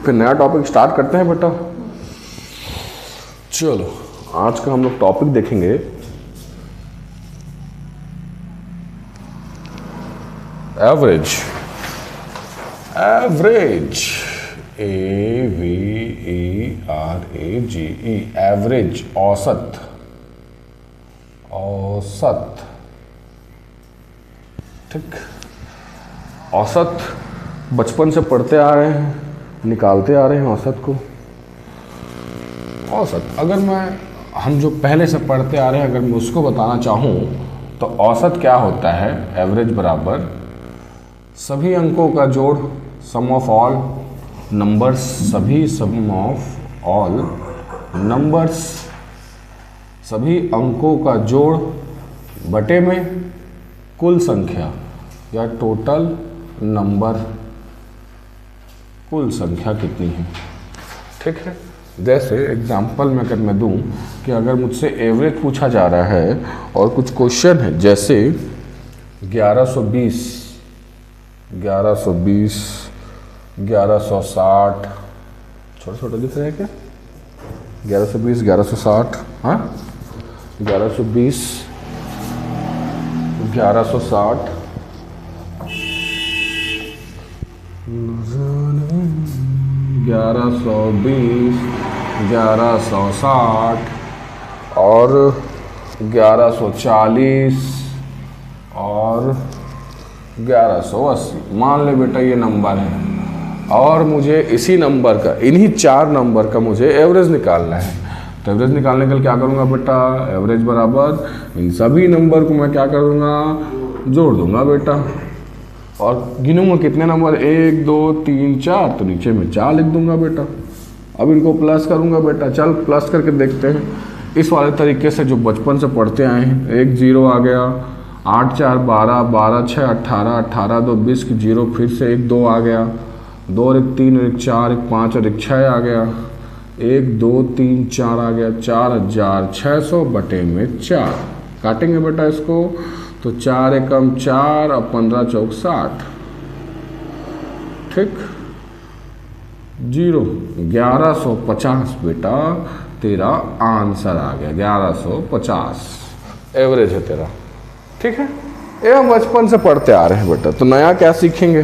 फिर नया topic start करते हैं बेटा। चलो आज का हम लोग टॉपिक देखेंगे एवरेज। एवरेज AVERAGE एवरेज, औसत। औसत, ठीक। औसत बचपन से पढ़ते आ रहे हैं, निकालते आ रहे हैं औसत को। औसत अगर हम जो पहले से पढ़ते आ रहे हैं, अगर मैं उसको बताना चाहूँ तो औसत क्या होता है? एवरेज बराबर सभी अंकों का जोड़, सम ऑफ ऑल नंबर्स, सभी सम ऑफ ऑल नंबर्स, सभी अंकों का जोड़ बटे में कुल संख्या या टोटल नंबर, कुल संख्या कितनी है, ठीक है। जैसे एग्जांपल में अगर मैं दूं कि अगर मुझसे एवरेज पूछा जा रहा है और कुछ क्वेश्चन है जैसे 1120, 1120, 1160, छोटा छोटा दिख रहा है क्या? 1120, 1160, हाँ 1120, 1160, 1120, 1160 और 1140 और 1180। मान ले बेटा ये नंबर है और मुझे इसी नंबर का, इन्हीं 4 नंबर का मुझे एवरेज निकालना है। तो एवरेज निकालने के लिए क्या करूँगा बेटा? एवरेज बराबर इन सभी नंबर को मैं क्या करूँगा? जोड़ दूंगा बेटा। और गिनूंगा कितने नंबर, 1 2 3 4, तो नीचे में 4 लिख दूंगा बेटा। अब इनको प्लस करूंगा बेटा। चल प्लस करके देखते हैं इस वाले तरीके से जो बचपन से पढ़ते आए हैं। 1 0 आ गया, 8 4 12, 12 6 18, 18 2 20 की 0, फिर से 1 2 आ गया, 2 और 1 3 और 1 4, 1 5 और 1 6 आ गया, 1 2 3 4 आ गया, 4600 बटे में 4। काटेंगे बेटा इसको तो 4 एकम 4 और 15 चौक 60, ठीक। 0 1150 बेटा तेरा आंसर आ गया, 1150 एवरेज है तेरा, ठीक है। ये हम बचपन से पढ़ते आ रहे हैं बेटा। तो नया क्या सीखेंगे?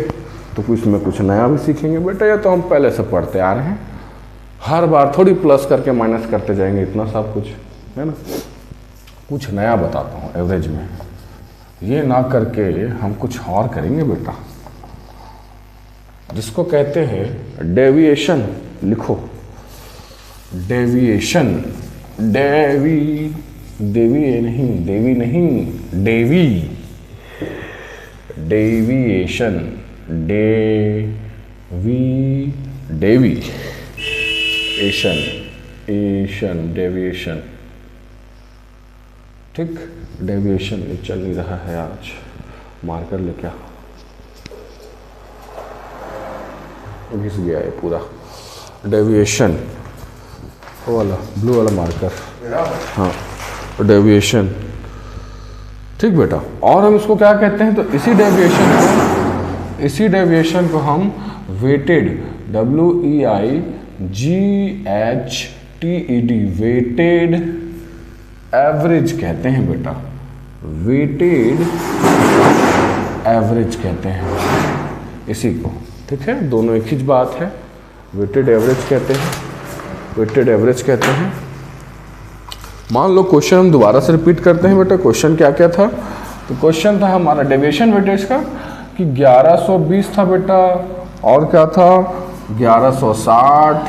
तो कुछ में कुछ नया भी सीखेंगे बेटा। ये तो हम पहले से पढ़ते आ रहे हैं, हर बार थोड़ी प्लस करके माइनस करते जाएंगे, इतना सब कुछ है ना। कुछ नया बताता हूँ एवरेज में, ये ना करके हम कुछ और करेंगे बेटा, जिसको कहते हैं डेविएशन। लिखो डेविएशन, डेवी नहीं, डेविएशन, डेविएशन, ठीक। डेविएशन चल नहीं रहा है आज, मार्कर ले क्या, घिस गया है पूरा। डेविएशन वाला ब्लू वाला मार्कर, हाँ डेविएशन, ठीक बेटा। और हम इसको क्या कहते हैं? तो इसी डेविएशन को हम वेटेड, WEIGHTED, वेटेड एवरेज कहते हैं बेटा। वेटेड एवरेज कहते हैं इसी को, ठीक है। दोनों एक ही बात है, वेटेड एवरेज कहते हैं, वेटेड एवरेज कहते हैं। मान लो क्वेश्चन हम दोबारा से रिपीट करते हैं बेटा। क्वेश्चन क्या क्या था? तो क्वेश्चन था हमारा डेविएशन वेटेज का कि 1120 था बेटा, और क्या था 1160,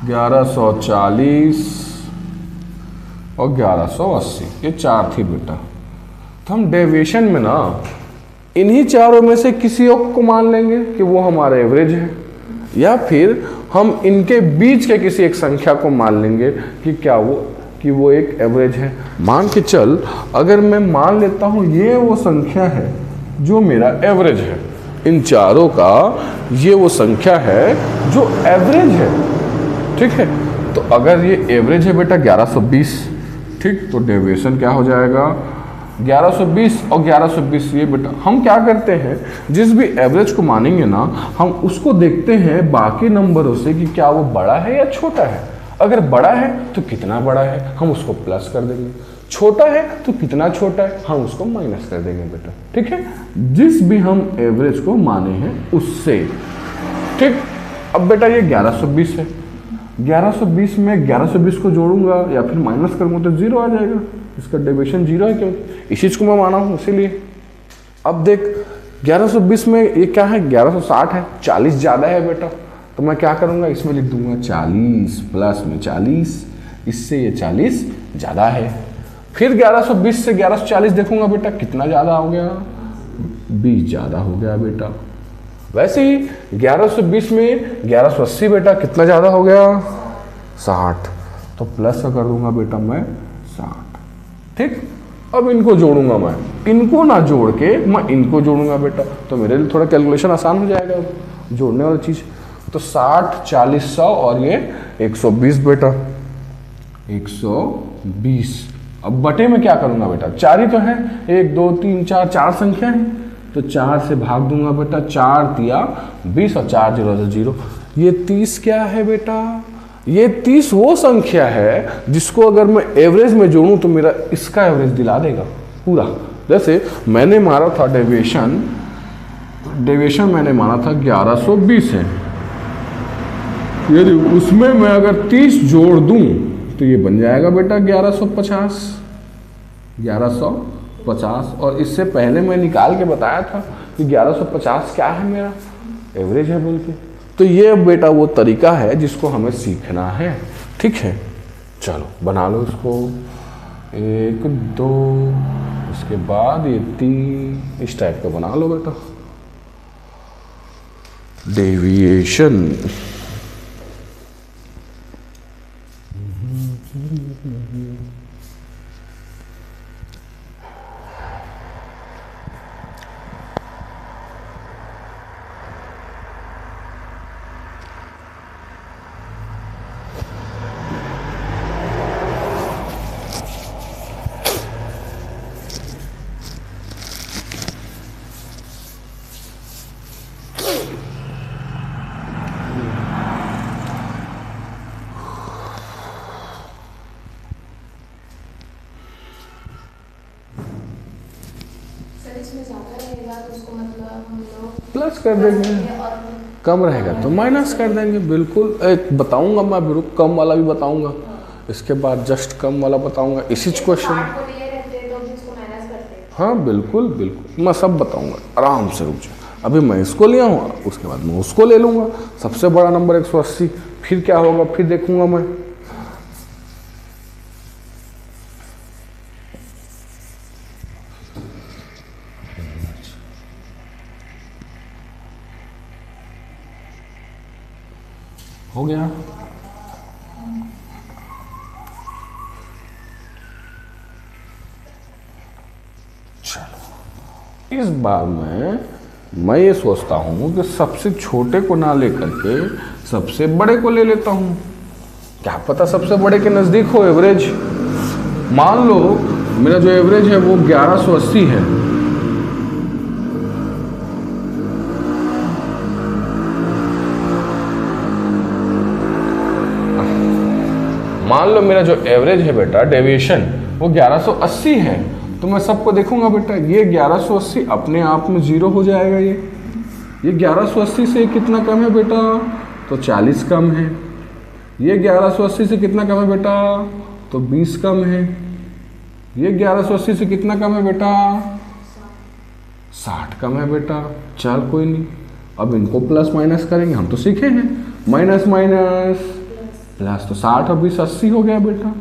1140 और 1180, ये 4 थी बेटा। तो हम डेविएशन में ना इन्हीं चारों में से किसी एक को मान लेंगे कि वो हमारा एवरेज है, या फिर हम इनके बीच के किसी एक संख्या को मान लेंगे कि वो एक एवरेज है। मान के चल, अगर मैं मान लेता हूँ ये वो संख्या है जो मेरा एवरेज है, इन चारों का ये वो संख्या है जो एवरेज है, ठीक है। तो अगर ये एवरेज है बेटा 1120, ठीक, तो डेविएशन क्या हो जाएगा? 1120 और 1120 ये बेटा हम क्या करते हैं, जिस भी एवरेज को मानेंगे ना हम उसको देखते हैं बाकी नंबरों से कि क्या वो बड़ा है या छोटा है। अगर बड़ा है तो कितना बड़ा है हम उसको प्लस कर देंगे, छोटा है तो कितना छोटा है हम उसको माइनस कर देंगे बेटा। ठीक है, जिस भी हम एवरेज को माने हैं उससे। ठीक, अब बेटा ये 1120 है, 1120 में 1120 को जोड़ूंगा या फिर माइनस करूंगा तो 0 आ जाएगा, इसका डेविएशन 0 है क्योंकि इसी चीज को मैं माना हूं इसीलिए। अब देख 1120 में ये क्या है, 1160 है, 40 ज्यादा है बेटा, तो मैं क्या करूंगा इसमें लिख दूंगा 40 प्लस में 40, इससे ये 40 ज्यादा है। फिर 1120 से 1140 देखूंगा बेटा कितना ज्यादा हो गया, 20 ज्यादा हो गया बेटा। वैसे ही 1120 में 1180 बेटा कितना ज्यादा हो गया, 60, तो प्लस कर दूंगा बेटा मैं 60। ठीक, अब इनको जोड़ूंगा मैं, इनको ना जोड़ के मैं इनको जोड़ूंगा बेटा, तो मेरे लिए थोड़ा कैलकुलेशन आसान हो जाएगा जोड़ने वाली चीज। तो 60, 40, 100 और ये 120 बेटा, 120। अब बटे में क्या करूंगा बेटा, 4 ही तो है, 1 2 3 4, 4 संख्या है तो 4 से भाग दूंगा बेटा, 4 दिया 20 और 4 0 0। ये 30 क्या है बेटा, ये 30 वो संख्या है जिसको अगर मैं एवरेज में जोड़ूं तो मेरा इसका एवरेज दिला देगा पूरा। जैसे मैंने मारा था डेविएशन मैंने माना था 1120 है, यदि उसमें मैं अगर 30 जोड़ दूं तो ये बन जाएगा बेटा 1150। और इससे पहले मैं निकाल के बताया था कि 1150 क्या है मेरा एवरेज है बोल के। तो ये बेटा वो तरीका है जिसको हमें सीखना है। ठीक है, चलो बना लो इसको, 1 2, उसके बाद ये 3, इस टाइप का बना लो बेटा डेविएशन। प्लस कर देंगे, कम रहेगा तो माइनस कर देंगे। बिल्कुल, एक बताऊंगा मैं बिल्कुल कम वाला भी बताऊंगा, इसके बाद जस्ट कम वाला बताऊंगा इसी क्वेश्चन। हाँ बिल्कुल बिल्कुल, मैं सब बताऊंगा, आराम से रुक जाओ। अभी मैं इसको लिया हूँ, उसके बाद मैं उसको ले लूँगा, सबसे बड़ा नंबर 180, फिर क्या होगा फिर देखूंगा मैं। हो गया, चलो इस बार मैं ये सोचता हूं कि सबसे छोटे को ना लेकर के सबसे बड़े को ले लेता हूं, क्या पता सबसे बड़े के नजदीक हो एवरेज। मान लो मेरा जो एवरेज है वो 1180 है, मान लो मेरा जो एवरेज है बेटा डेविएशन वो 1180 है, तो मैं सबको देखूंगा बेटा, ये 1180 अपने आप में 0 हो जाएगा। ये 1180 से कितना कम है बेटा, तो 40 कम है। ये 1180 से कितना कम है बेटा, तो 20 कम है। ये 1180 से कितना कम है बेटा, 60 कम है बेटा। चल कोई नहीं, अब इनको प्लस माइनस करेंगे, हम तो सीखे हैं माइनस माइनस प्लस, तो 60 और 20 80 हो गया बेटा।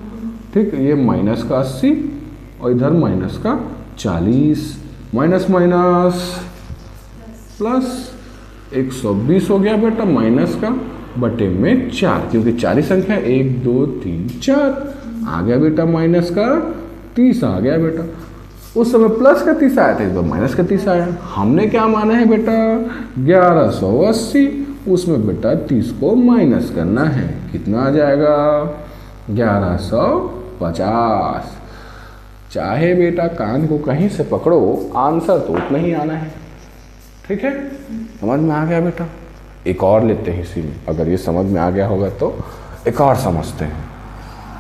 ठीक, ये माइनस का 80 और इधर माइनस का 40, माइनस माइनस प्लस 120 हो गया बेटा, माइनस का बटे में 4, क्योंकि 4 संख्या 1 2 3 4 आ गया बेटा, माइनस का 30 आ गया बेटा। उस समय प्लस का 30 आया था, इस बार माइनस का 30 आया। हमने क्या माना है बेटा 1180, उसमें बेटा 30 को माइनस करना है, कितना आ जाएगा 1150। चाहे बेटा कान को कहीं से पकड़ो, आंसर तो उतना ही आना है। ठीक है, समझ में आ गया बेटा? एक और लेते हैं इसी में, अगर ये समझ में आ गया होगा तो एक और समझते हैं।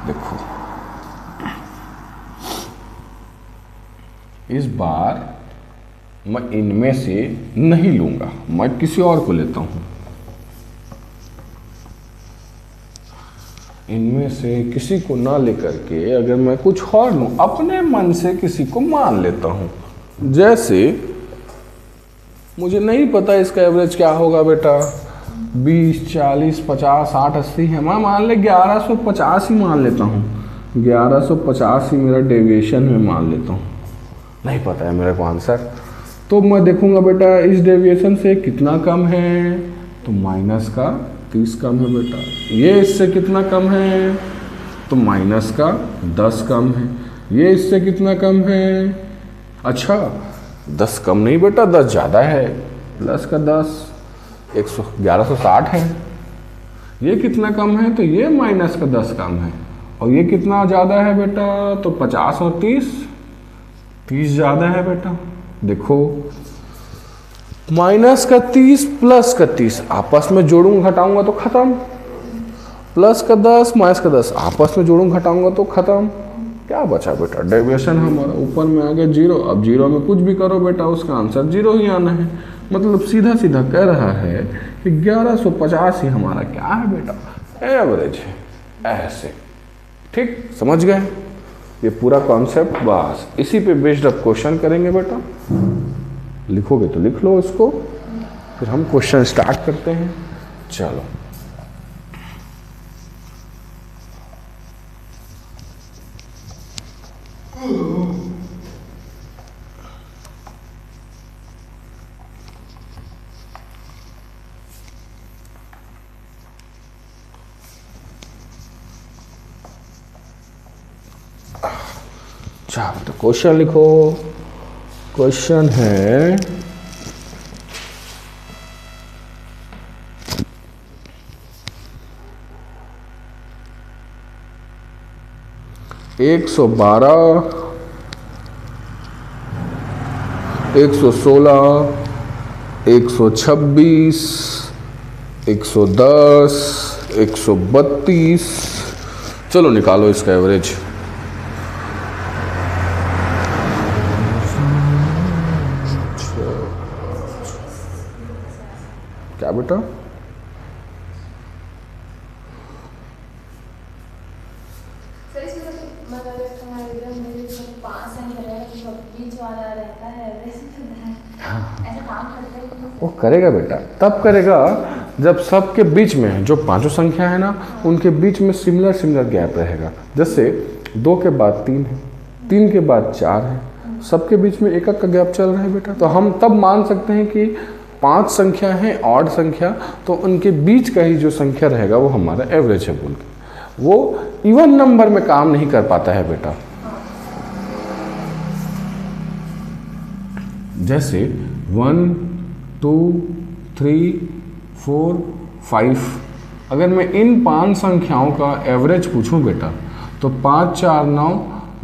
देखो इस बार मैं इनमें से नहीं लूंगा, मैं किसी और को लेता हूं। इनमें से किसी को ना लेकर के अगर मैं कुछ और लूं, अपने मन से किसी को मान लेता हूं। जैसे मुझे नहीं पता इसका एवरेज क्या होगा बेटा, 20, 40, 50, 60, 80 है, मैं मान ले 1150 ही मान लेता हूँ। 1150 ही मेरा डेविएशन में मान लेता हूँ। नहीं पता है मेरे को आंसर, तो मैं देखूंगा बेटा इस डेविएशन से कितना कम है, तो माइनस का 30 कम है बेटा। ये इससे कितना कम है, तो माइनस का 10 कम है। ये इससे कितना कम है, अच्छा 10 कम नहीं बेटा, 10 ज़्यादा है, प्लस का 10, 1160 है। ये कितना कम है, तो ये माइनस का 10 कम है। और ये कितना ज़्यादा है बेटा, तो 50 और 30 ज़्यादा है बेटा। देखो माइनस का 30 प्लस का 30 आपस में जोड़ूंगा घटाऊंगा तो खत्म, प्लस का 10 माइनस का 10 आपस में जोड़ूंगा घटाऊंगा तो खत्म। क्या बचा बेटा, डेविएशन हमारा ऊपर में आ गया 0। अब 0 में कुछ भी करो बेटा उसका आंसर 0 ही आना है। मतलब सीधा सीधा कह रहा है कि 1150 ही हमारा क्या है बेटा, एवरेज है। ऐसे ठीक समझ गए ये पूरा कॉन्सेप्ट। बस इसी पे बेस्ड अब क्वेश्चन करेंगे बेटा। लिखोगे तो लिख लो इसको, फिर हम क्वेश्चन स्टार्ट करते हैं। चलो तो क्वेश्चन लिखो। क्वेश्चन है एक 112, 116, 126, 110, 132। चलो निकालो इसका एवरेज। क्या बेटा, वो करेगा बेटा, तब करेगा जब सबके बीच में जो पांचों संख्या है ना, उनके बीच में सिमिलर गैप रहेगा। जैसे 2 के बाद 3 है, 3 के बाद 4 है, सबके बीच में एक का गैप चल रहा है बेटा। तो हम तब मान सकते हैं कि 5 संख्या है ऑड संख्या, तो उनके बीच का ही जो संख्या रहेगा वो हमारा एवरेज है बोल के। वो इवन नंबर में काम नहीं कर पाता है बेटा। जैसे 1, 2, 3, 4, 5, अगर मैं इन 5 संख्याओं का एवरेज पूछूं बेटा, तो 5, 4, 9,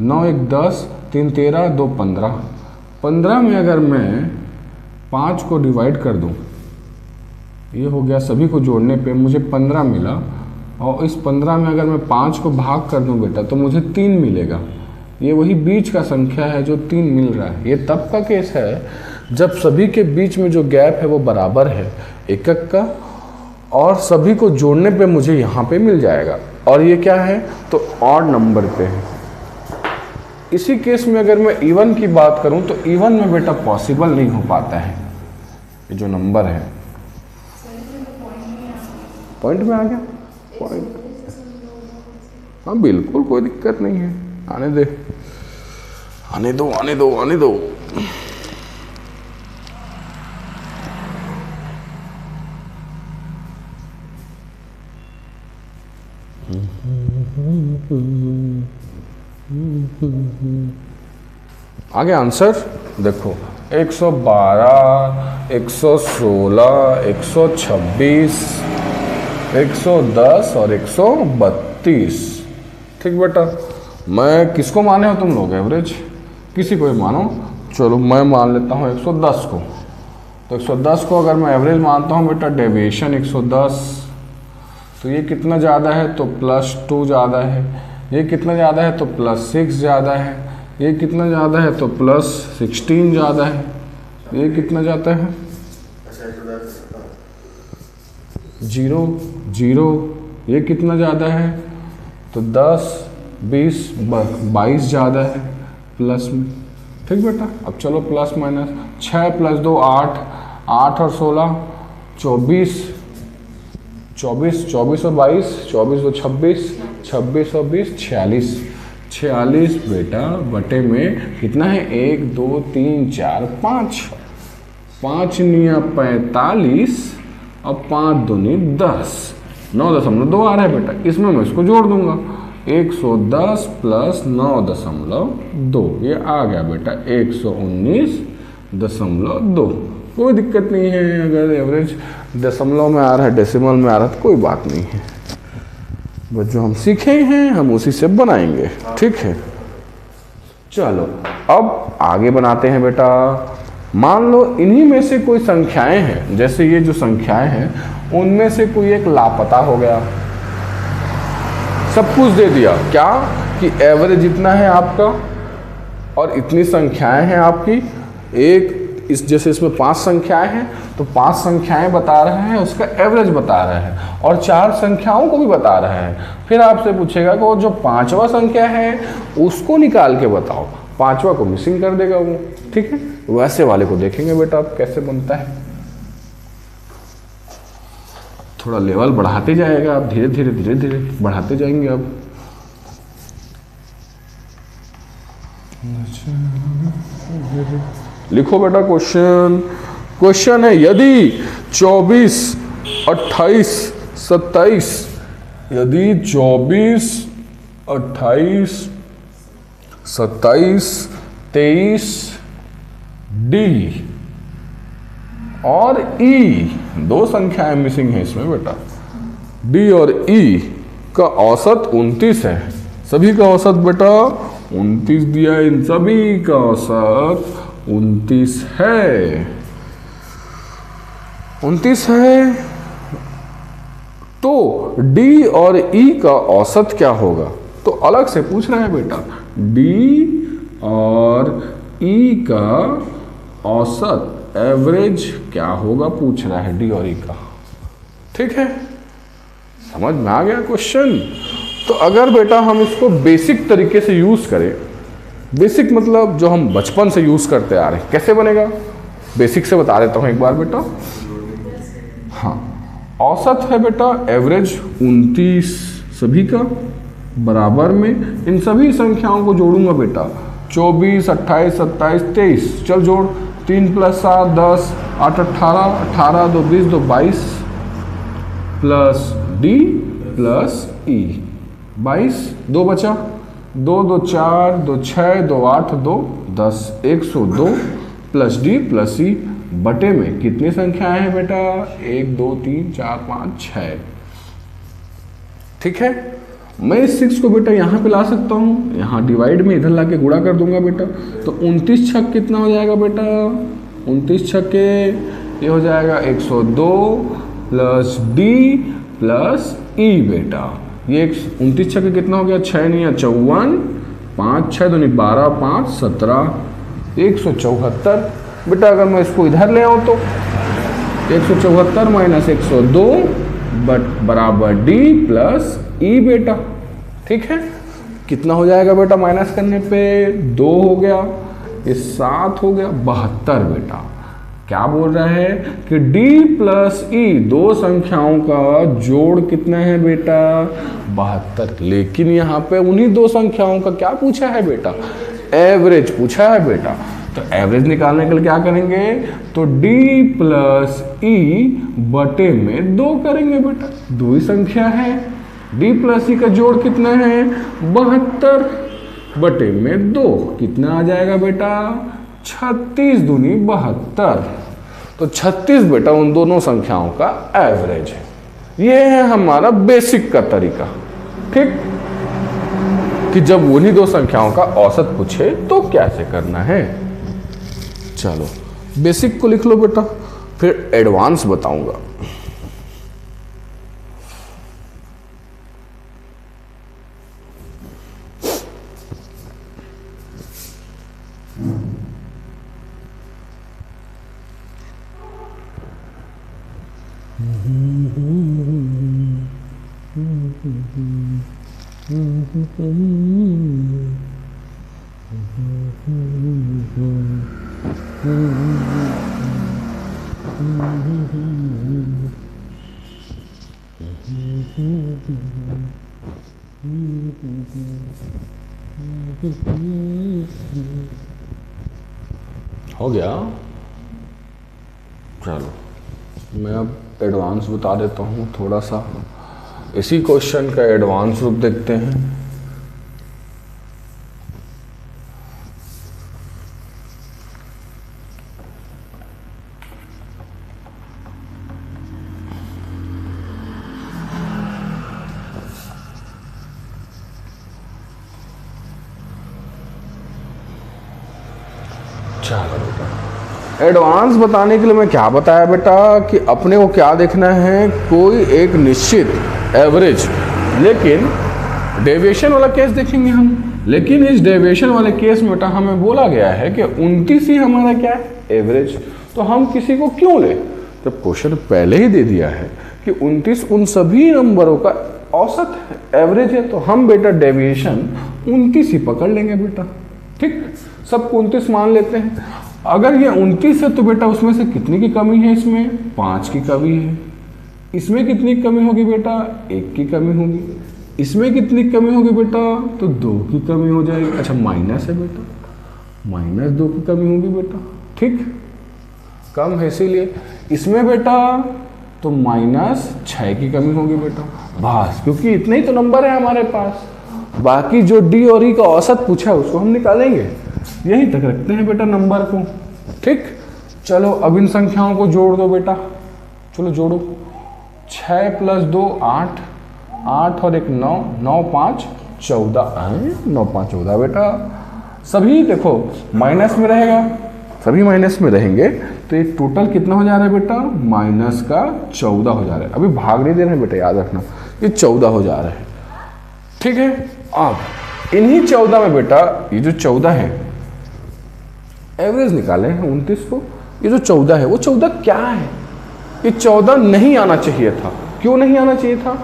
9, 1, 10, 3, 13, 2, 15। 15 में अगर मैं 5 को डिवाइड कर दूं, ये हो गया, सभी को जोड़ने पे मुझे 15 मिला। और इस 15 में अगर मैं 5 को भाग कर दूं बेटा, तो मुझे 3 मिलेगा। ये वही बीच का संख्या है जो 3 मिल रहा है। ये तब का केस है जब सभी के बीच में जो गैप है वो बराबर है एक का, और सभी को जोड़ने पे मुझे यहाँ पे मिल जाएगा। और ये क्या है, तो ऑड नंबर पे है। इसी केस में अगर मैं इवन की बात करूं, तो इवन में बेटा पॉसिबल नहीं हो पाता है। ये जो नंबर है, पॉइंट में आ गया, पॉइंट, हाँ बिल्कुल कोई दिक्कत नहीं है, आने दे, आने दो, आने दो, आने दो। आगे आंसर देखो, 112, 116, 126, 110 और 132। ठीक बेटा, मैं किसको माने हो तुम लोग? एवरेज किसी को भी मानो। चलो मैं मान लेता हूँ 110 को। तो 110 को अगर मैं एवरेज मानता हूँ बेटा, डेविएशन 110, तो ये कितना ज़्यादा है? तो +2 ज़्यादा है। ये कितना ज़्यादा है? तो +6 ज़्यादा है। ये कितना ज़्यादा है? तो +16 ज़्यादा है। ये कितना जाता है? 0 0। ये कितना ज़्यादा है? तो 10 20 22 ज़्यादा है प्लस में। ठीक बेटा, अब चलो प्लस माइनस, 6 + 2 8, 8 और 16 24, 24 24 और 22, 24 और 26, 26 और 20 46, 46 बेटा बटे में कितना है? 1 2 3 4 5, 5 निया 45 और 5 दूनी 10, 9.2 आ रहा है बेटा। इसमें मैं इसको जोड़ दूंगा, 110 + 9.2, ये आ गया बेटा 119.2। कोई दिक्कत नहीं है, अगर एवरेज दशमलव में आ रहा है, डेसिमल में आ रहा है, तो कोई बात नहीं है। बस जो हम सीखे हैं हम उसी से बनाएंगे। ठीक है, चलो अब आगे बनाते हैं बेटा। मान लो इन्हीं में से कोई संख्याएं हैं, जैसे ये जो संख्याएं हैं उनमें से कोई एक लापता हो गया। सब कुछ दे दिया क्या कि एवरेज इतना है आपका और इतनी संख्याएं हैं आपकी। एक इस जैसे इसमें 5 संख्याएं हैं तो 5 संख्याएं बता रहे हैं, उसका एवरेज बता रहे हैं, और 4 संख्याओं को भी बता रहे हैं। फिर आपसे पूछेगा कि वो जो 5वां संख्या है उसको निकाल के बताओ, 5वां को मिसिंग कर देगा वो। ठीक है, वैसे वाले को देखेंगे बेटा आप कैसे बनता है। थोड़ा लेवल बढ़ाते जाएगा आप, धीरे धीरे धीरे धीरे बढ़ाते जाएंगे आप। लिखो बेटा क्वेश्चन। क्वेश्चन है यदि 24 28 27, यदि 24 28 27 23 डी और ई, 2 संख्याएं मिसिंग है इसमें बेटा, डी और ई का औसत 29 है। सभी का औसत बेटा 29 दिया है, इन सभी का औसत 29 है। 29 है तो डी और ई का औसत क्या होगा? तो अलग से पूछ रहा है बेटा, डी और ई का औसत एवरेज क्या होगा पूछ रहा है, डी और ई का। ठीक है, समझ में आ गया क्वेश्चन। तो अगर बेटा हम इसको बेसिक तरीके से यूज करें, बेसिक मतलब जो हम बचपन से यूज करते आ रहे हैं, कैसे बनेगा बेसिक से बता देता हूं एक बार बेटा। हाँ, औसत है बेटा एवरेज 29 सभी का, बराबर में इन सभी संख्याओं को जोड़ूंगा बेटा, 24 28 27 23, चल जोड़, 3 + 7 10, 8 18, 18 2 20 2 22 प्लस डी प्लस ई, 22, 2 बचा, 2 2 4 2 6 2 8 2 10, 102 प्लस डी प्लस ई बटे में कितनी संख्याएं हैं बेटा? 1 2 3 4 5 6। ठीक है, मैं इस 6 को बेटा यहाँ पे ला सकता हूँ, यहाँ डिवाइड में इधर लाके गुणा कर दूंगा बेटा। तो 29 छक कितना हो जाएगा बेटा? 29 छक्के ये हो जाएगा 102 प्लस डी प्लस ई बेटा। ये 29 छक्के कितना हो गया? 6 नहीं 54, 5 6 दूनी 12 5 17, 174 बेटा। अगर मैं इसको इधर ले आऊँ तो 174 माइनस 102 बराबर डी प्लस ई बेटा। ठीक है, कितना हो जाएगा बेटा माइनस करने पे? 2 हो गया, ये 7 हो गया, 72 बेटा। क्या बोल रहा है कि d प्लस ई, 2 संख्याओं का जोड़ कितना है बेटा? 72। लेकिन यहाँ पे उन्हीं 2 संख्याओं का क्या पूछा है बेटा? एवरेज पूछा है बेटा। तो एवरेज निकालने के लिए क्या करेंगे? तो d प्लस ई बटे में 2 करेंगे बेटा, 2 ही संख्या है। d प्लस ई का जोड़ कितना है? 72 बटे में 2, कितना आ जाएगा बेटा? 36 दूनी 72। तो 36 बेटा उन दोनों संख्याओं का एवरेज है। ये है हमारा बेसिक का तरीका। ठीक, कि जब उन्हीं दो संख्याओं का औसत पूछे तो कैसे करना है। चलो बेसिक को लिख लो बेटा, फिर एडवांस बताऊंगा। हो गया। चलो मैं अब एडवांस बता देता हूँ थोड़ा सा, इसी क्वेश्चन का एडवांस रूप देखते हैं। चलो बेटा, एडवांस बताने के लिए मैं क्या बताया बेटा कि अपने को क्या देखना है, कोई एक निश्चित एवरेज, लेकिन डेविएशन वाला केस देखेंगे हम। लेकिन इस डेविएशन वाले केस में बेटा हमें बोला गया है कि 29 ही हमारा क्या है, एवरेज। तो हम किसी को क्यों ले, जब क्वेश्चन पहले ही दे दिया है कि 29 उन सभी नंबरों का औसत है, एवरेज है, तो हम बेटा डेविएशन 29 ही पकड़ लेंगे बेटा। ठीक, सबको 29 मान लेते हैं। अगर ये 29 है तो बेटा उसमें से कितनी की कमी है, इसमें 5 की कमी है। इसमें कितनी कमी होगी बेटा, 1 की कमी होगी। इसमें कितनी कमी होगी बेटा, तो 2 की कमी हो जाएगी। अच्छा माइनस है बेटा, -2 की कमी होगी बेटा। ठीक, कम है इसीलिए। इसमें बेटा तो -6 की कमी होगी बेटा, बस, क्योंकि इतने ही तो नंबर है हमारे पास। बाकी जो डी और ई का औसत पूछा है उसको हम निकालेंगे, यहीं तक रखते हैं बेटा नंबर को। ठीक, चलो अब इन संख्याओं को जोड़ दो बेटा। चलो जोड़ो, 6 + 2 8, 8 और 1 9, 9 5 14, 9 5 14 बेटा। सभी देखो माइनस में रहेगा, सभी माइनस में रहेंगे, तो ये टोटल कितना हो जा रहा है बेटा, -14 हो जा रहा है। अभी भाग नहीं दे रहे हैं बेटा, याद रखना, ये 14 हो जा रहा है। ठीक है, अब इन्हीं 14 में बेटा ये जो 14 है, एवरेज निकाले हैं 29 को। ये जो 14 है वो 14 क्या है, ये 14 नहीं आना चाहिए था। क्यों नहीं आना चाहिए था,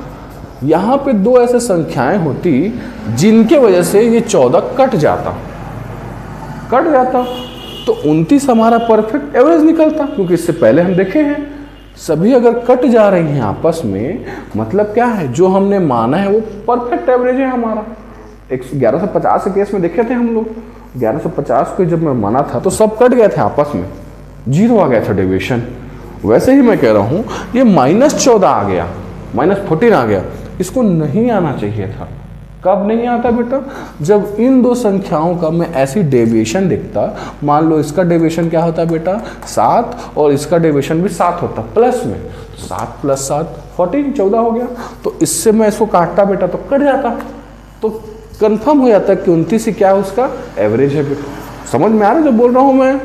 यहाँ पे दो ऐसे संख्याएं होती जिनके वजह से ये 14 कट जाता, तो 29 हमारा परफेक्ट एवरेज निकलता। क्योंकि इससे पहले हम देखे हैं सभी अगर कट जा रही हैं आपस में, मतलब क्या है, जो हमने माना है वो परफेक्ट एवरेज है हमारा। 1150 के केस में देखे थे हम लोग, 1150 को जब मैं माना था तो सब कट गए थे आपस में, 0 आ गया था डेविएशन। वैसे ही मैं कह रहा हूँ ये -14 आ गया, -14 आ गया, इसको नहीं आना चाहिए था। कब नहीं आता बेटा, जब इन दो संख्याओं का मैं ऐसी डेविएशन देखता, मान लो इसका डेविएशन क्या होता है बेटा 7 और इसका डेविएशन भी 7 होता प्लस में, 7 + 7 14, 14 हो गया। तो इससे मैं इसको काटता बेटा तो कट जाता, तो कंफर्म हो जाता है कि 29 ही क्या है उसका एवरेज है बेटा। समझ में आ रहा है जो बोल रहा हूँ मैं।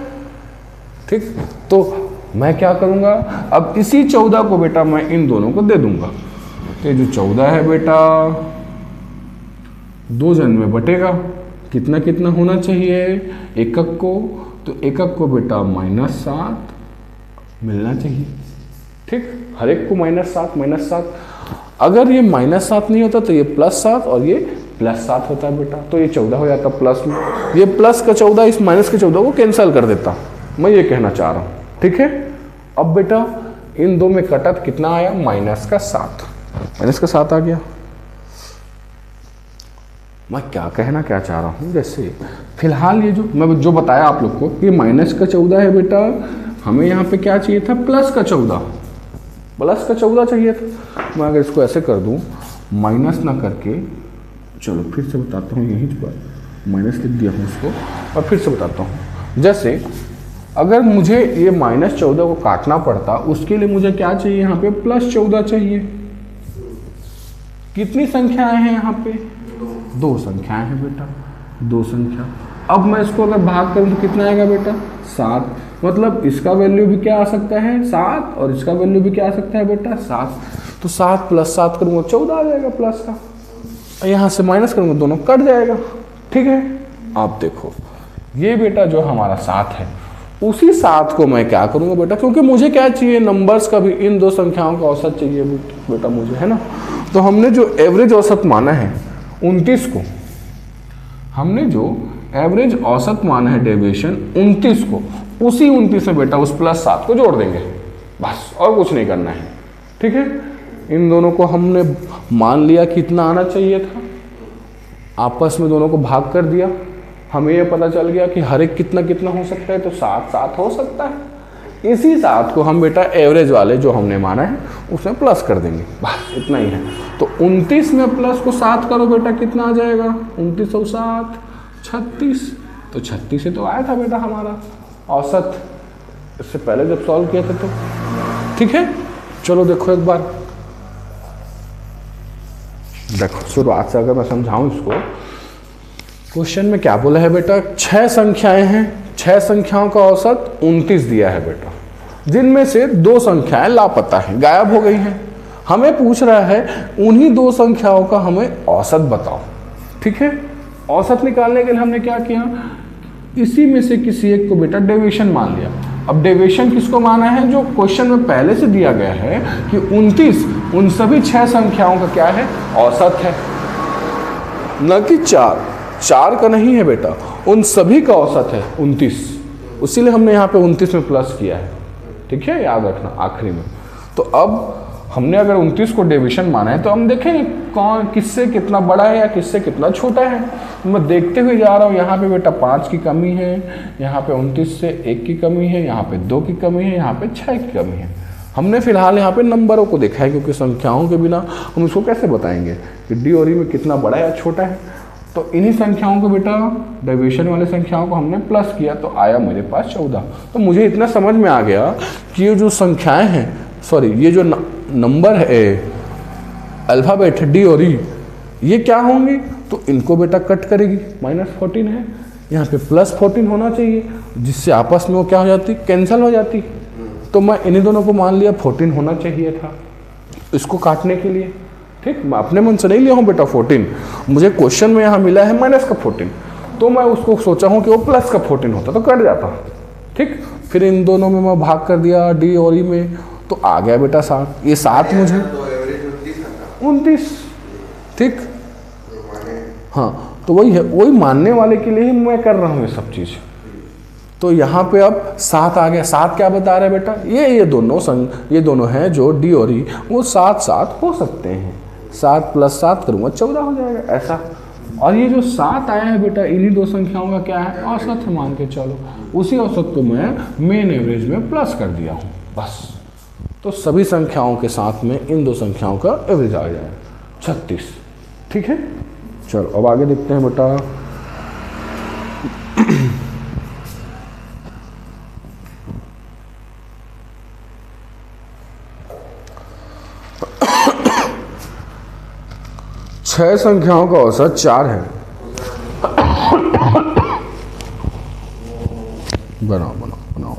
ठीक, तो मैं क्या करूँगा, अब इसी 14 को बेटा मैं इन दोनों को दे दूंगा। तो ये जो 14 है बेटा 2 जन में बटेगा, कितना कितना होना चाहिए, एकक को, तो एकक को बेटा -7 मिलना चाहिए। ठीक, हर एक को -7। अगर ये -7 नहीं होता तो ये +7 और ये +7 होता है बेटा, तो ये 14 हो जाता प्लस में। ये प्लस का 14 इस माइनस के 14 को कैंसिल कर देता, मैं ये कहना चाह रहा हूँ। ठीक है, अब बेटा इन दो में कटा तो कितना आया, -7 आ गया। मैं क्या कहना क्या चाह रहा हूँ, जैसे फिलहाल ये जो मैं जो बताया आप लोग को, ये -14 है बेटा, हमें यहाँ पे क्या चाहिए था, +14 चाहिए था। मैं अगर इसको ऐसे कर दूँ, माइनस ना करके, चलो फिर से बताता हूँ, यहीं पर माइनस लिख दिया हूँ इसको, और फिर से बताता हूँ। जैसे अगर मुझे ये -14 को काटना पड़ता, उसके लिए मुझे क्या चाहिए, यहाँ पे +14 चाहिए। कितनी संख्याएं हैं यहाँ पे, दो संख्याएं हैं बेटा, दो संख्या। अब मैं इसको अगर भाग करूं तो कितना आएगा बेटा, 7। मतलब इसका वैल्यू भी क्या आ सकता है 7, और इसका वैल्यू भी क्या आ सकता है बेटा 7। तो 7 + 7 करूंगा 14 आ जाएगा प्लस का, यहाँ से माइनस करूंगा दोनों कट जाएगा। ठीक है, आप देखो ये बेटा जो हमारा 7 है, उसी 7 को मैं क्या करूंगा बेटा, क्योंकि मुझे क्या चाहिए, नंबर्स का भी इन दो संख्याओं का औसत चाहिए बेटा मुझे, है ना। तो हमने जो एवरेज औसत माना है 29 को, हमने जो एवरेज औसत माना है डेविएशन 29 को, उसी 29 में बेटा उस +7 को जोड़ देंगे बस, और कुछ नहीं करना है। ठीक है, इन दोनों को हमने मान लिया कितना आना चाहिए था, आपस में दोनों को भाग कर दिया, हमें यह पता चल गया कि हर एक कितना कितना हो सकता है, तो 7 हो सकता है। इसी 7 को हम बेटा एवरेज वाले जो हमने माना है उसमें प्लस कर देंगे, बस इतना ही है। तो 29 में प्लस को 7 करो बेटा, कितना आ जाएगा, 29 और 7 36। तो 36 से तो आया था बेटा हमारा औसत, इससे पहले जब सॉल्व किया था तो। ठीक है, चलो देखो एक बार, देखो शुरुआत से अगर मैं समझाऊं इसको, क्वेश्चन में क्या बोला है बेटा, 6 संख्याएं हैं, 6 संख्याओं का औसत 29 दिया है बेटा, जिनमें से 2 संख्याएं लापता हैं, गायब हो गई हैं। हमें पूछ रहा है उन्हीं 2 संख्याओं का हमें औसत बताओ। ठीक है, औसत निकालने के लिए हमने क्या किया, इसी में से किसी एक को बेटा डेविएशन मान लिया। अब डेविएशन किसको माना है, जो क्वेश्चन में पहले से दिया गया है कि 29 उन सभी 6 संख्याओं का क्या है, औसत है, न कि 4 का नहीं है बेटा, उन सभी का औसत है 29, इसीलिए हमने यहाँ पे 29 में प्लस किया है। ठीक है, याद रखना आखिरी में। तो अब हमने अगर 29 को डेविएशन माना है तो हम देखेंगे कौन किससे कितना बड़ा है या किससे कितना छोटा है। मैं देखते हुए जा रहा हूँ, यहाँ पे बेटा 5 की कमी है, यहाँ पे 29 से 1 की कमी है, यहाँ पे 2 की कमी है, यहाँ पे 6 की कमी है। हमने फिलहाल यहाँ पे नंबरों को देखा है, क्योंकि संख्याओं के बिना हम उसको कैसे बताएंगे कि डी और ई में कितना बड़ा या छोटा है। तो इन्हीं संख्याओं को बेटा, डेविएशन वाले संख्याओं को हमने प्लस किया तो आया मेरे पास 14। तो मुझे इतना समझ में आ गया कि ये जो संख्याएं हैं, सॉरी ये जो नंबर है अल्फ़ाबेट डी और ई, ये क्या होंगी, तो इनको बेटा कट करेगी, -14 है, यहाँ पे +14 होना चाहिए, जिससे आपस में वो क्या हो जाती, कैंसिल हो जाती। तो मैं इन्हीं दोनों को मान लिया 14 होना चाहिए था इसको काटने के लिए। ठीक, मैं अपने मन से नहीं लिया हूँ बेटा 14, मुझे क्वेश्चन में यहाँ मिला है -14, तो मैं उसको सोचा हूँ कि वो +14 होता तो कट जाता। ठीक, फिर इन दोनों में मैं भाग कर दिया डी और ई में, तो आ गया बेटा 7। ये 7 मुझे 29। ठीक, हाँ, तो वही है, वही मानने वाले के लिए ही मैं कर रहा हूँ ये सब चीज़। तो यहाँ पे अब 7 आ गया। 7 क्या बता रहा है बेटा, ये दोनों हैं जो डी और ई, वो 7 हो सकते हैं। 7 + 7 करूँगा 14 हो जाएगा ऐसा। और ये जो 7 आया है बेटा, इन्हीं 2 संख्याओं का क्या है, औसत है मान के चलो। उसी औसत को मैं मेन एवरेज में प्लस कर दिया हूँ बस। तो सभी संख्याओं के साथ में इन 2 संख्याओं का एवरेज आ जाएगा 36। ठीक है, चलो अब आगे देखते हैं बेटा। छह संख्याओं का औसत 4 है। बनाओ बनाओ बनाओ।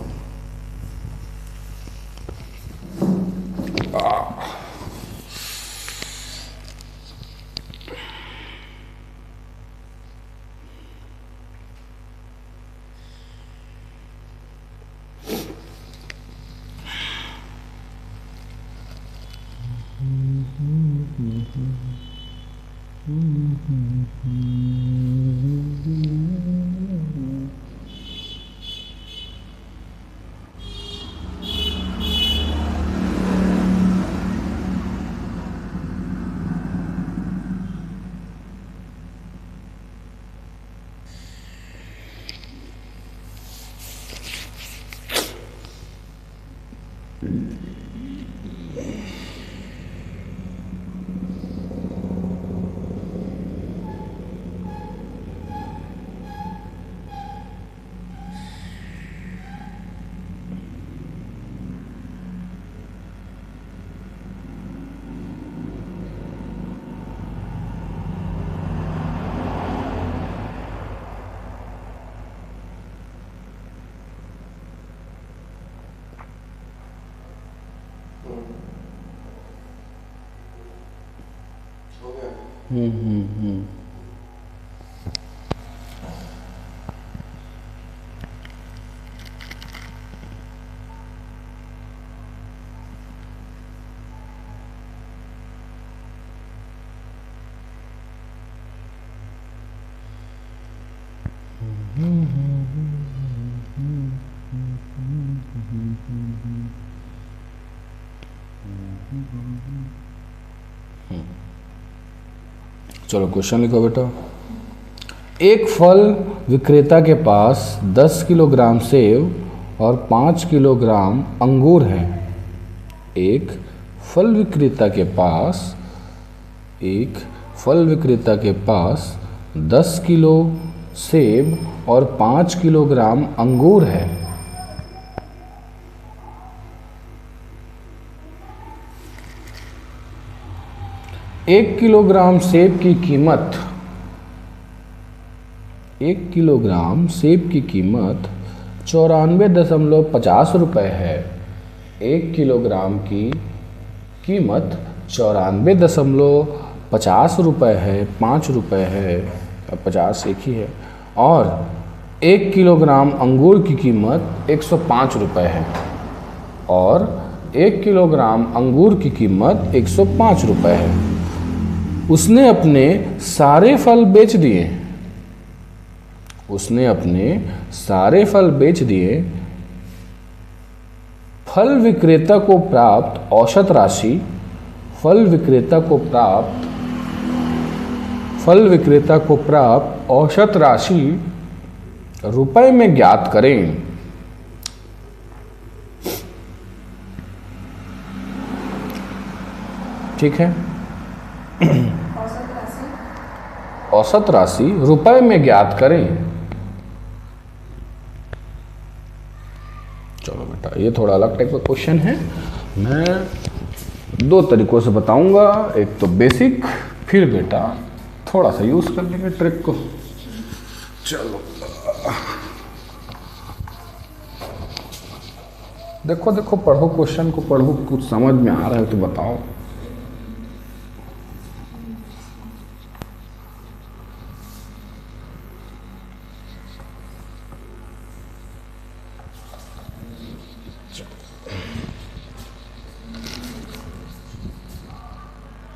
चलो क्वेश्चन लिखो बेटा। एक फल विक्रेता के पास 10 किलोग्राम सेब और 5 किलोग्राम अंगूर है। एक फल विक्रेता के पास 10 किलो सेब और 5 किलोग्राम अंगूर है। एक किलोग्राम सेब की कीमत 94.50 रुपये है। 1 किलोग्राम की कीमत 94.50 रुपये है। 5 रुपये है, 50 एक ही है। और 1 किलोग्राम अंगूर की कीमत 105 रुपये है। और 1 किलोग्राम अंगूर की कीमत 105 रुपये है। उसने अपने सारे फल बेच दिए। फल विक्रेता को प्राप्त औसत राशि रुपए में ज्ञात करें। ठीक है, औसत राशि रुपए में ज्ञात करें। चलो बेटा, ये थोड़ा अलग टाइप का क्वेश्चन है। मैं 2 तरीकों से बताऊंगा, एक तो बेसिक, फिर बेटा थोड़ा सा यूज कर लेंगे ट्रिक को। चलो देखो पढ़ो, क्वेश्चन को पढ़ो, कुछ समझ में आ रहा है तो बताओ।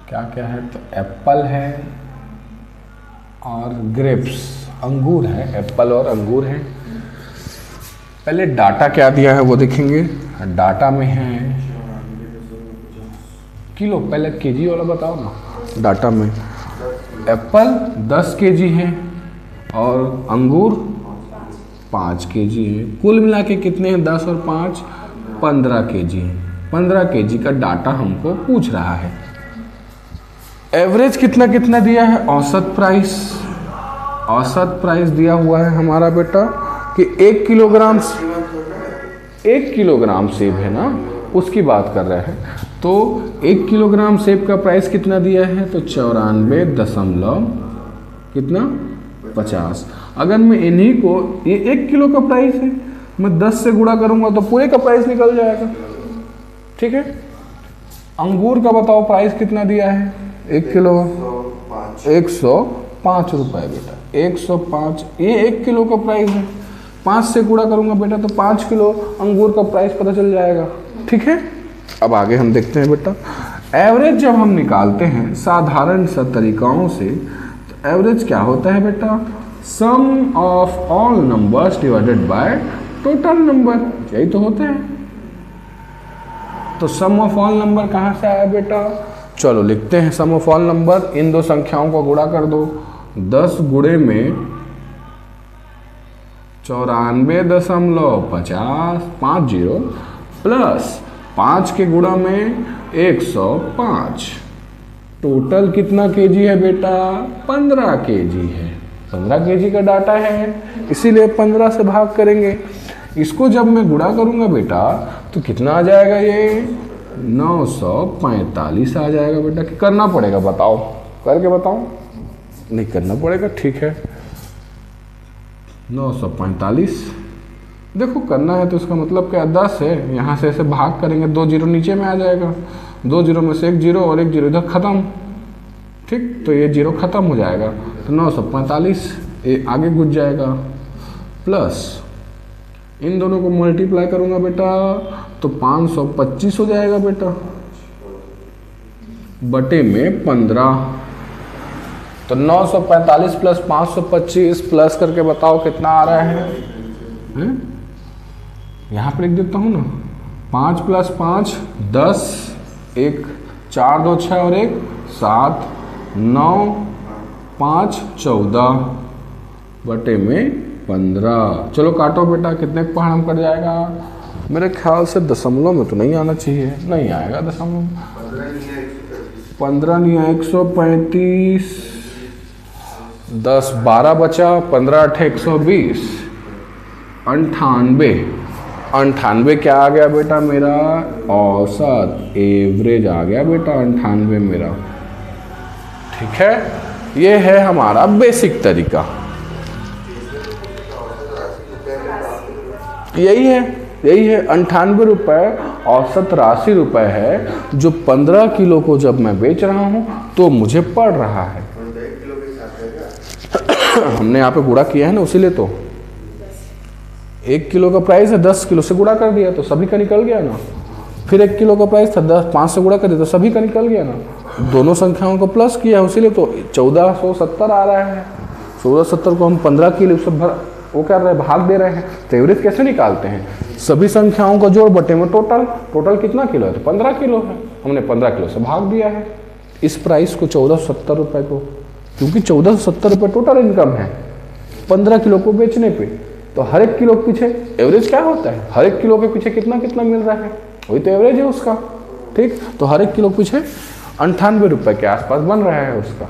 क्या क्या है, तो एप्पल है और ग्रेप्स, अंगूर है। एप्पल और अंगूर है। पहले डाटा क्या दिया है वो देखेंगे। डाटा में है किलो, पहले केजी वाला बताओ ना। डाटा में एप्पल 10 केजी है और अंगूर 5 केजी है। कुल मिला के कितने हैं? 10 और 5 15 केजी है। 15 केजी का डाटा हमको पूछ रहा है। एवरेज कितना कितना दिया है? औसत प्राइस दिया हुआ है हमारा बेटा कि 1 किलोग्राम सेब है ना, उसकी बात कर रहे हैं। तो 1 किलोग्राम सेब का प्राइस कितना दिया है? तो 94.50। अगर मैं इन्हीं को, ये 1 किलो का प्राइस है, मैं 10 से गुणा करूंगा तो पूरे का प्राइस निकल जाएगा। ठीक है। अंगूर का बताओ प्राइस कितना दिया है? 1 किलो 105 रुपये बेटा। 105, ये 1 किलो का प्राइस है। 5 से गुणा करूंगा बेटा तो 5 किलो अंगूर का प्राइस पता चल जाएगा। ठीक है। अब आगे हम देखते हैं बेटा, एवरेज जब हम निकालते हैं साधारण सा तरीकाओं से, तो एवरेज क्या होता है बेटा? Sum of all numbers divided by total number, यही तो होता है। तो सम ऑफ ऑल नंबर कहाँ से आया बेटा? चलो लिखते हैं सम ऑफ ऑल नंबर। इन 2 संख्याओं को गुणा कर दो। 10 गुणे में 94.50 प्लस 5 के गुणा में 105। टोटल कितना केजी है बेटा? 15 केजी है। 15 केजी का डाटा है, इसीलिए 15 से भाग करेंगे। इसको जब मैं गुणा करूंगा बेटा तो कितना आ जाएगा? ये 945 आ जाएगा बेटा। कि करना पड़ेगा? बताओ, करके बताओ। नहीं करना पड़ेगा, ठीक है। 945 देखो करना है तो इसका मतलब क्या? 10 है, यहाँ से ऐसे भाग करेंगे, 2 जीरो नीचे में आ जाएगा। 2 जीरो में से 1 जीरो और 1 जीरो इधर खत्म। ठीक, तो ये 0 खत्म हो जाएगा, तो 945 ये आगे घुस जाएगा, प्लस इन दोनों को मल्टीप्लाई करूंगा बेटा तो 525 हो जाएगा बेटा, बटे में 15। तो 945 प्लस 525 प्लस करके बताओ कितना आ रहा है? यहाँ पर लिख देता हूँ ना, 5 प्लस 5 10, 1 4 2 6 और 1 7, 9 5 14 बटे में 15। चलो काटो बेटा, कितने पहाड़ हम कट जाएगा? मेरे ख्याल से दशमलव में तो नहीं आना चाहिए, नहीं आएगा दशमलव। 15 नहीं है 135, 10 12 बचा, 15 8 120, 98। 98 क्या आ गया बेटा मेरा? औसत एवरेज आ गया बेटा 98 मेरा। ठीक है, ये है हमारा बेसिक तरीका, यही है 98 रुपये औसत राशि रुपए है, जो 15 किलो को जब मैं बेच रहा हूं तो मुझे पड़ रहा है। हमने यहाँ पे गुणा किया है ना, उसीलिए तो 1 किलो का प्राइस है, 10 किलो से गुणा कर दिया तो सभी का निकल गया ना। फिर 1 किलो का प्राइस था, 5 से गुणा कर दिया तो सभी का निकल गया ना। दोनों संख्याओं को प्लस किया, उसीलिए तो 1470 आ रहा है। 1470 को हम 15 किलो से वो कर रहे हैं, भाग दे रहे हैं। तो एवरेज कैसे निकालते हैं? सभी संख्याओं का जोड़ बटे में टोटल कितना किलो है? तो 15 किलो है, हमने 15 किलो से भाग दिया है इस प्राइस को, 1470 रुपये को, क्योंकि 1470 रुपये टोटल इनकम है 15 किलो को बेचने पे। तो हर एक किलो के पीछे एवरेज क्या होता है? हर एक किलो के पीछे कितना कितना मिल रहा है, वही तो एवरेज है उसका। ठीक, तो हर एक किलो के पीछे 98 रुपये के आसपास बन रहा है उसका।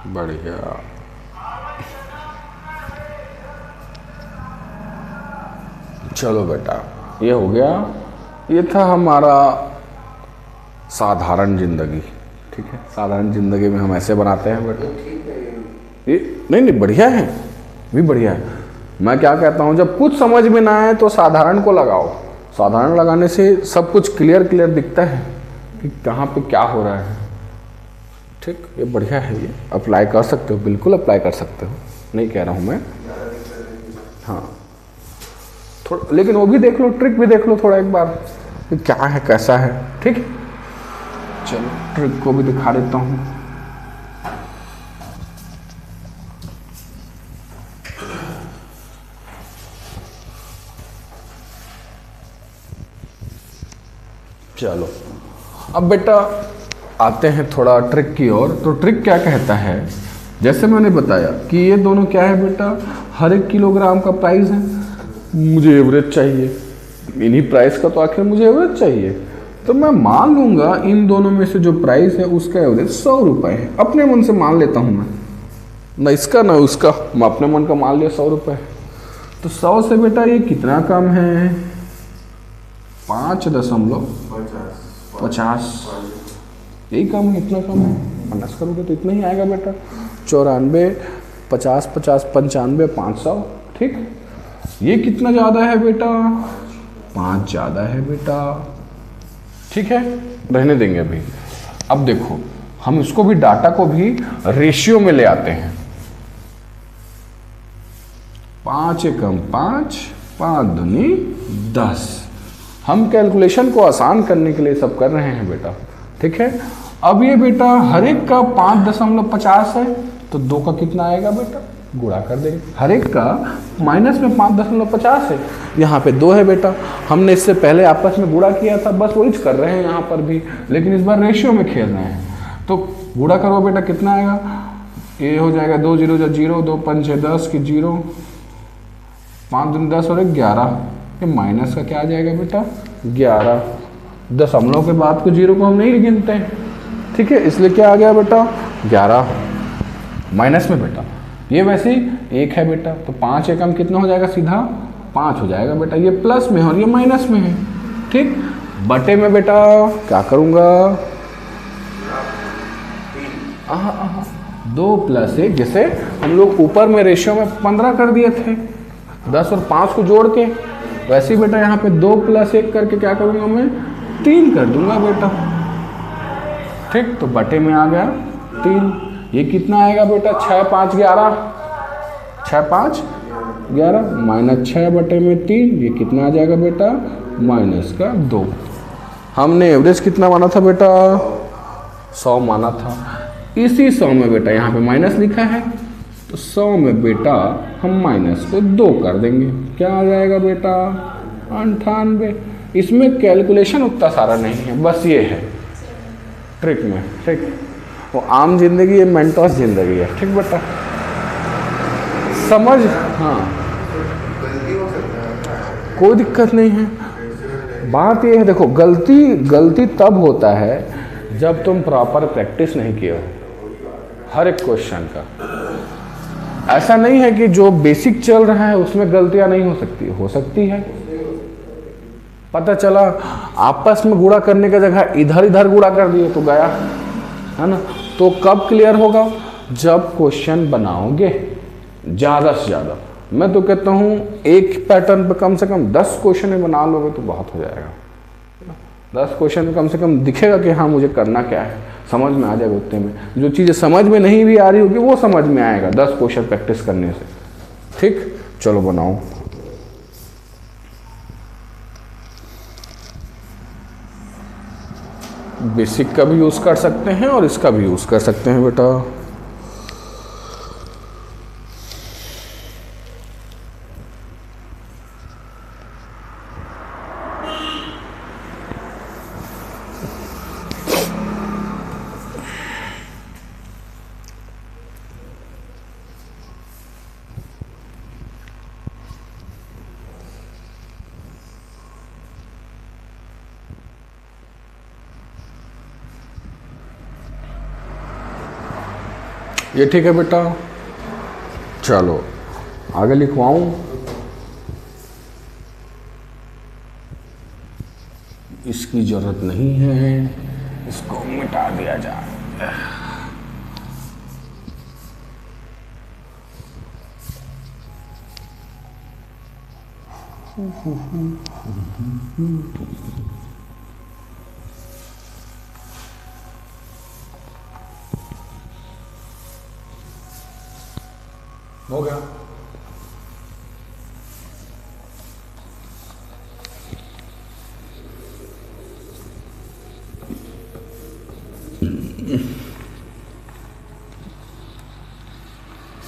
बढ़िया, चलो बेटा ये हो गया। ये था हमारा साधारण जिंदगी। ठीक है, साधारण जिंदगी में हम ऐसे बनाते हैं बेटा। ये नहीं बढ़िया है, भी बढ़िया है। मैं क्या कहता हूँ, जब कुछ समझ में ना आए तो साधारण को लगाओ। साधारण लगाने से सब कुछ क्लियर दिखता है कि कहाँ पे क्या हो रहा है। ठीक, ये बढ़िया है, ये अप्लाई कर सकते हो, बिल्कुल अप्लाई कर सकते हो, नहीं कह रहा हूँ मैं। हाँ थोड़ा, लेकिन वो भी देख लो, ट्रिक भी देख लो थोड़ा एक बार कि क्या है कैसा है। ठीक, चलो ट्रिक को भी दिखा देता हूँ। चलो अब बेटा आते हैं थोड़ा ट्रिक की ओर। तो ट्रिक क्या कहता है, जैसे मैंने बताया कि ये दोनों क्या है बेटा, हर एक किलोग्राम का प्राइस है, मुझे एवरेज चाहिए, इन्हीं प्राइस का तो आखिर मुझे एवरेज चाहिए। तो मैं मान लूँगा इन दोनों में से जो प्राइस है उसका एवरेज 100 रुपये है। अपने मन से मान लेता हूँ मैं, ना इसका ना उसका, मैं अपने मन का मान लिया 100 रुपये। तो 100 से बेटा ये कितना कम है? 5.50, यही कम है, इतना कम है। माइनस करोगे तो इतना ही आएगा बेटा, 94, 50, 50, 95, 500। ठीक, ये कितना ज़्यादा है बेटा? 5 ज़्यादा है बेटा। ठीक है, रहने देंगे अभी। अब देखो हम इसको भी, डाटा को भी रेशियो में ले आते हैं। 5 एकम 5, 5 दूनी 10। हम कैलकुलेशन को आसान करने के लिए सब कर रहे हैं बेटा। ठीक है, अब ये बेटा हर एक का 5.50 है, तो 2 का कितना आएगा बेटा? गुणा कर देंगे। हर एक का माइनस में 5.50 है, यहाँ पे 2 है बेटा। हमने इससे पहले आपस में गुणा किया था, बस वही कर रहे हैं यहाँ पर भी, लेकिन इस बार रेशियो में खेल रहे हैं। तो गुणा करो बेटा, कितना आएगा, ये हो जाएगा 2 0 0, 2 5 6 10 की 0, 5 दूनी 10 और 11, ये माइनस का क्या आ जाएगा बेटा 11। दशमलव के बाद को 0 को हम नहीं गिनते हैं, ठीक है, इसलिए क्या आ गया बेटा 11 माइनस में बेटा। ये वैसे ही 1 है बेटा, तो 5 एकम कितना हो जाएगा, सीधा 5 हो जाएगा बेटा। ये प्लस में है और ये माइनस में है, ठीक। बटे में बेटा क्या करूँगा, 2 + 1, जैसे हम लोग ऊपर में रेशियो में 15 कर दिए थे, 10 और 5 को जोड़ के, वैसे ही बेटा यहाँ पे 2 + 1 करके क्या करूँगा मैं 3 कर दूंगा बेटा, ठीक। तो बटे में आ गया 3। ये कितना आएगा बेटा 6 5 11, 6 5 11 -6 बटे में 3, ये कितना आ जाएगा बेटा -2। हमने एवरेज कितना माना था बेटा 100 माना था। इसी 100 में बेटा यहाँ पे माइनस लिखा है, तो 100 में बेटा हम माइनस को 2 कर देंगे, क्या आ जाएगा बेटा 98। इसमें कैलकुलेशन उतना सारा नहीं है, बस ये है ट्रिक में, ठीक। वो आम जिंदगी, ये मेंटोस जिंदगी है, ठीक बेटा, समझ, हाँ कोई दिक्कत नहीं है। बात ये है, देखो गलती तब होता है जब तुम प्रॉपर प्रैक्टिस नहीं किए हो हर एक क्वेश्चन का। ऐसा नहीं है कि जो बेसिक चल रहा है उसमें गलतियां नहीं हो सकती है। पता चला आपस में गुणा करने की जगह इधर गुणा कर दिए तो गया, है ना। तो कब क्लियर होगा, जब क्वेश्चन बनाओगे ज़्यादा से ज़्यादा। मैं तो कहता हूँ एक पैटर्न पे कम से कम 10 क्वेश्चन बना लोगे तो बहुत हो जाएगा। 10 क्वेश्चन में कम से कम दिखेगा कि हाँ मुझे करना क्या है, समझ में आ जाएगा उतने में। जो चीज़ें समझ में नहीं भी आ रही होगी वो समझ में आएगा 10 क्वेश्चन प्रैक्टिस करने से, ठीक। चलो बनाओ। बेसिक का भी यूज़ कर सकते हैं और इसका भी यूज़ कर सकते हैं बेटा। ये ठीक है बेटा, चलो आगे लिखवाऊं। इसकी जरूरत नहीं है, इसको मिटा दिया जाए। हो गया।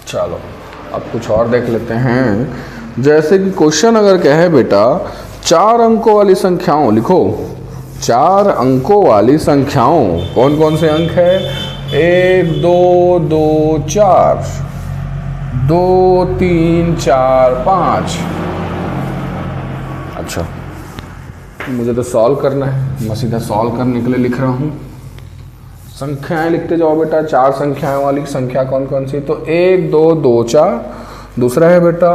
चलो अब कुछ और देख लेते हैं। जैसे कि क्वेश्चन अगर कहे बेटा 4 अंकों वाली संख्याओं लिखो, 4 अंकों वाली संख्याओं कौन कौन से अंक है, 1 2 2 4, 2 3 4 5। अच्छा मुझे तो सॉल्व करना है, मैं सीधा सॉल्व करने के लिए लिख रहा हूँ। संख्याएं लिखते जाओ बेटा, 4 संख्याओं वाली संख्या कौन कौन सी, तो 1 2 2 4, दूसरा है बेटा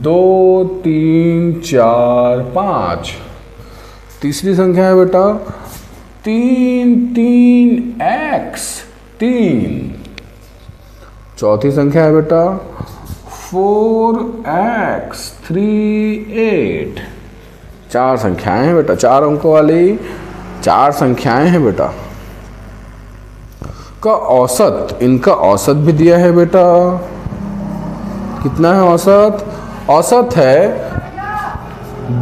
2 3 4 5, तीसरी संख्या है बेटा 3 3 x 3, चौथी संख्या है बेटा 4x 3 8। 4 संख्याएं हैं बेटा, 4 अंकों वाली 4 संख्याएं हैं बेटा। का औसत, इनका औसत भी दिया है बेटा, कितना है औसत, औसत है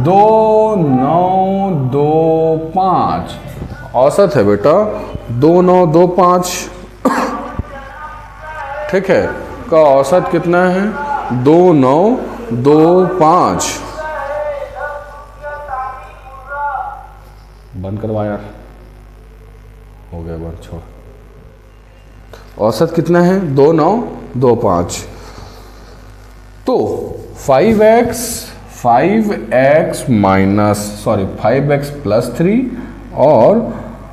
2 9 2 5, औसत है बेटा 2 9 2 5, ठीक है। का औसत कितना है 2925। बंद करवा यार, हो गया बंद, छोड़। औसत कितना है 2925। तो 5x प्लस 3 और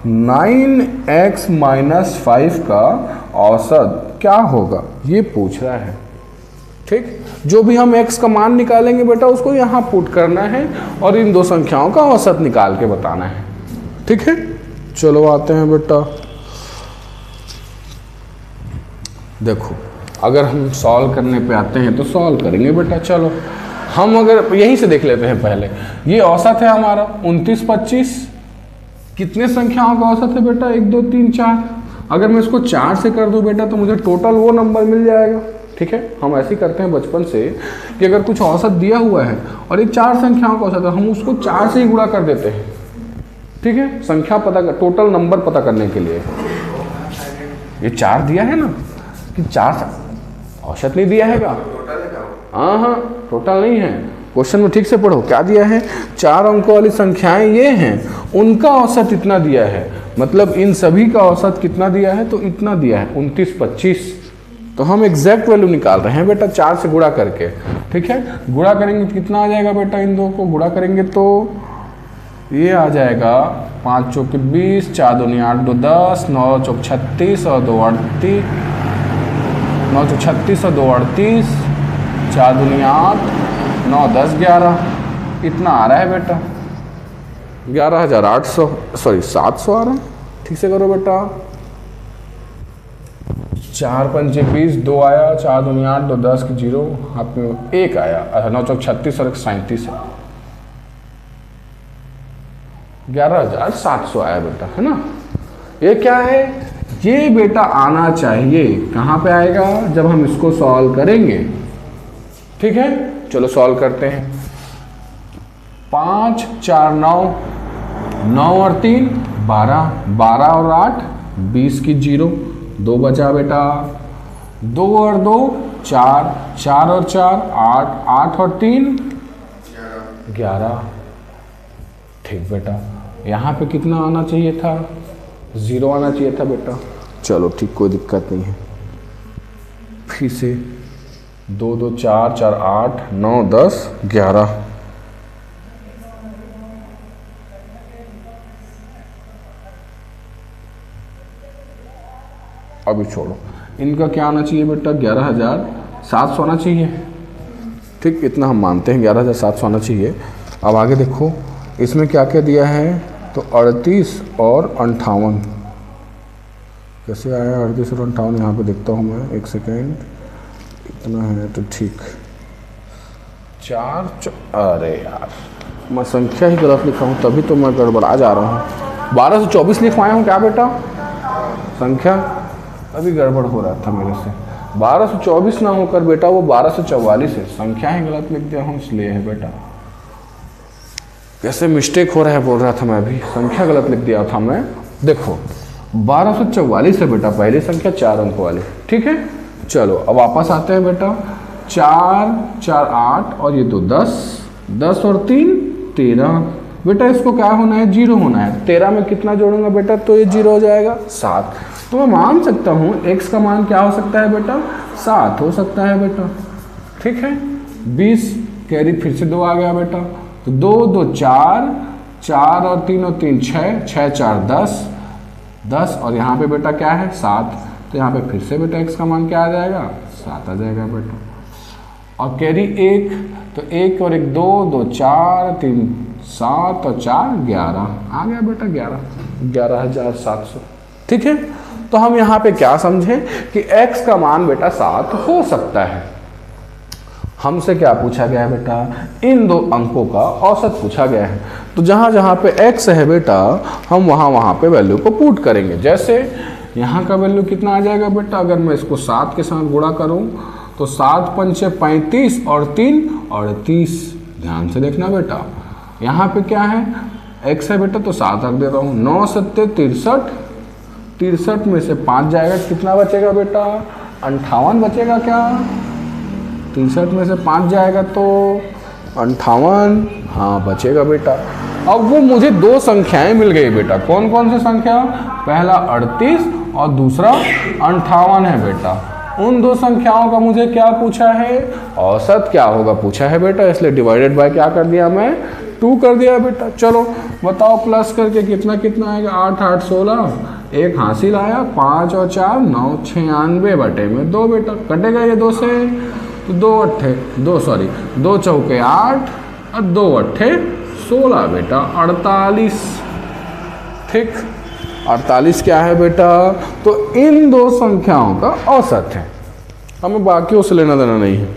9x माइनस 5 का औसत क्या होगा ये पूछ रहा है। ठीक, जो भी हम x का मान निकालेंगे बेटा उसको यहाँ पुट करना है और इन दो संख्याओं का औसत निकाल के बताना है। ठीक है, चलो आते हैं बेटा। देखो अगर हम सॉल्व करने पे आते हैं तो सॉल्व करेंगे बेटा। चलो हम अगर यहीं से देख लेते हैं पहले, ये औसत है हमारा 2925। कितने संख्याओं का औसत है बेटा 1 2 3 4। अगर मैं इसको 4 से कर दूं बेटा तो मुझे टोटल वो नंबर मिल जाएगा। ठीक है, हम ऐसे ही करते हैं बचपन से कि अगर कुछ औसत दिया हुआ है और ये 4 संख्याओं का औसत है, हम उसको 4 से ही गुणा कर देते हैं। ठीक है, संख्या पता कर, टोटल नंबर पता करने के लिए। ये 4 दिया है ना कि 4 औसत नहीं दिया है क्या? हाँ, टोटल नहीं है। क्वेश्चन में ठीक से पढ़ो, क्या दिया है 4 अंकों वाली संख्याएं ये हैं, उनका औसत इतना दिया है, मतलब इन सभी का औसत कितना दिया है तो इतना दिया है 2925। तो हम एग्जैक्ट वैल्यू निकाल रहे हैं बेटा 4 से गुणा करके। ठीक है, गुणा करेंगे तो कितना आ जाएगा बेटा, इन दो को गुणा करेंगे तो ये आ जाएगा 5 चौके 20, 4 दूनी 8 2 10, 9 चौक 36 और 2 38, 9 चौक 36 और 2 38, 4 दूनी 8, 9 10 11, इतना आ रहा है बेटा 11,800 सॉरी 700 आ रहा है। ठीक से करो बेटा, 4 पंचे 20, 2 आया, 4 दूनी 8, 2 10 की 0, हाथ में 1 आया, 9 चौक 36 और 1 37 है, 11,700 आया बेटा, है ना। ये क्या है, ये बेटा आना चाहिए कहाँ पे आएगा, जब हम इसको सॉल्व करेंगे। ठीक है, चलो सॉल्व करते हैं। 5 4 9, 9 और 3 12, 12 और 8 20 की 0, 2 बचा बेटा, 2 और 2 4, 4 और 4 8, 8 और 3 11। ठीक बेटा, यहाँ पे कितना आना चाहिए था, 0 आना चाहिए था बेटा। चलो ठीक, कोई दिक्कत नहीं है। फिर से 2 2 4 4 8 9 10 11। अभी छोड़ो, इनका क्या आना चाहिए बेटा 11,700 आना चाहिए। ठीक, इतना हम मानते हैं 11,700 आना चाहिए। अब आगे देखो इसमें क्या क्या दिया है, तो 38 और 58 कैसे आया, 38 और 58 यहाँ पे देखता हूँ मैं, एक सेकेंड, इतना है तो ठीक। 4 अरे यार मैं संख्या ही गलत लिखा हूँ, तभी तो मैं गड़बड़ा जा रहा हूँ। 1224 लिखवाया हूँ क्या बेटा, संख्या अभी गड़बड़ हो रहा था मेरे से। 1224 ना होकर बेटा वो 1244 है, संख्या ही गलत लिख दिया हूँ इसलिए है बेटा। कैसे मिस्टेक हो रहा है बोल रहा था मैं, भी संख्या गलत लिख दिया था मैं। देखो 1244 है बेटा पहली संख्या 4 अंकों वाली। ठीक है, चलो अब वापस आते हैं बेटा। 4 4 8 और ये तो 10, 10 और 3 13। बेटा इसको क्या होना है, 0 होना है। 13 में कितना जोड़ूंगा बेटा तो ये 0 हो जाएगा 7। तो मैं मान सकता हूँ x का मान क्या हो सकता है बेटा, 7 हो सकता है बेटा। ठीक है, 20 कैरी फिर से 2 आ गया बेटा, तो 2 2 4, 4 और 3 और 3 6, 6 4 10, 10 और यहाँ पे बेटा क्या है 7। तो यहाँ पे फिर से बेटा x का मान क्या आ जाएगा, 7 आ जाएगा बेटा। और कैरी 1, तो 1 और 1 2, 2 4, 3 7 और 4 11 आ गया बेटा 11,700। ठीक है, तो हम यहाँ पे क्या समझें कि x का मान बेटा 7 हो सकता है। हमसे क्या पूछा गया है बेटा, इन दो अंकों का औसत पूछा गया है। तो जहाँ जहाँ पे x है बेटा हम वहाँ पे वैल्यू को पुट करेंगे। जैसे यहाँ का वैल्यू कितना आ जाएगा बेटा, अगर मैं इसको 7 के साथ गुणा करूँ तो 7 पंचे 35 और 3 38। ध्यान से देखना बेटा, यहाँ पे क्या है x है बेटा तो 7 रख देता हूँ। 9 7 63, 63 में से 5 जाएगा, कितना बचेगा बेटा 58 बचेगा क्या? 63 में से 5 जाएगा तो 58, हाँ बचेगा बेटा। अब वो मुझे दो संख्याएं मिल गई बेटा, कौन कौन सी संख्या? पहला 38 और दूसरा 58 है बेटा। उन दो संख्याओं का मुझे क्या पूछा है? औसत क्या होगा पूछा है बेटा, इसलिए डिवाइडेड बाय क्या कर दिया मैं? 2 कर दिया बेटा। चलो बताओ प्लस करके कितना कितना आएगा? 8 8 16, एक हासिल आया, 5 और 4 9, 96 बटे में 2 बेटा। कटेगा ये 2 से, तो 2 चौके 8 और 2 अट्ठे 16 बेटा, 48। ठीक, 48 क्या है बेटा? तो इन दो संख्याओं का औसत है, हमें बाकियों से लेना देना नहीं है।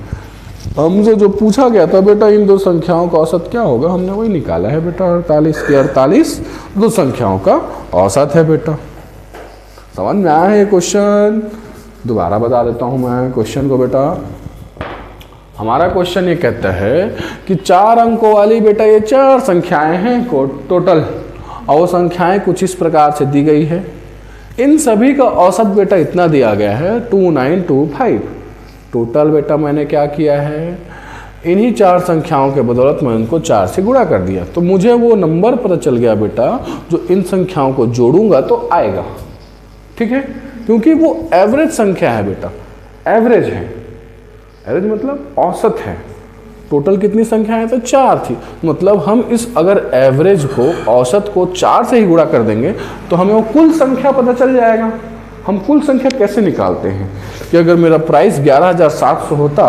हमसे जो पूछा गया था बेटा इन दो संख्याओं का औसत क्या होगा, हमने वही निकाला है बेटा। 48 के 48 दो संख्याओं का औसत है बेटा। समझ में आया है क्वेश्चन? दोबारा बता देता हूँ मैं क्वेश्चन को बेटा। हमारा क्वेश्चन ये कहता है कि 4 अंकों वाली बेटा ये 4 संख्याएं हैं टोटल, और वो संख्याएं कुछ इस प्रकार से दी गई है। इन सभी का औसत बेटा इतना दिया गया है 2925। टोटल बेटा मैंने क्या किया है, इन्हीं 4 संख्याओं के बदौलत मैं इनको 4 से गुणा कर दिया, तो मुझे वो नंबर पता चल गया बेटा जो इन संख्याओं को जोड़ूंगा तो आएगा। ठीक है, क्योंकि वो एवरेज संख्या है बेटा, एवरेज है। एवरेज मतलब औसत है। टोटल कितनी संख्याएं? तो 4 थी, मतलब हम इस अगर एवरेज को, औसत को 4 से ही गुणा कर देंगे तो हमें वो कुल संख्या पता चल जाएगा। हम कुल संख्या कैसे निकालते हैं कि अगर मेरा प्राइस 11,700 होता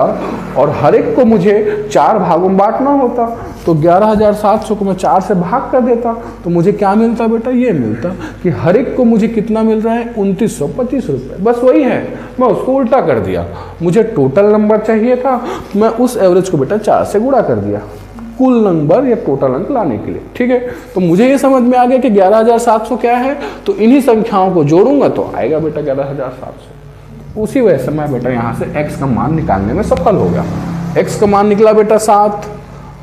और हर एक को मुझे 4 भागों में बांटना होता, तो 11,700 को मैं 4 से भाग कर देता, तो मुझे क्या मिलता बेटा? ये मिलता कि हर एक को मुझे कितना मिल रहा है? 2925 रुपये। बस वही है, मैं उसको उल्टा कर दिया। मुझे टोटल नंबर चाहिए था, मैं उस एवरेज को बेटा 4 से गुणा कर दिया कुल नंबर या टोटल अंक लाने के लिए। ठीक है, तो मुझे ये समझ में आ गया कि 11,700 क्या है, तो इन्हीं संख्याओं को जोड़ूंगा तो आएगा बेटा 11,700। उसी वजह से मैं बेटा यहाँ से x का मान निकालने में सफल हो गया। x का मान निकला बेटा 7।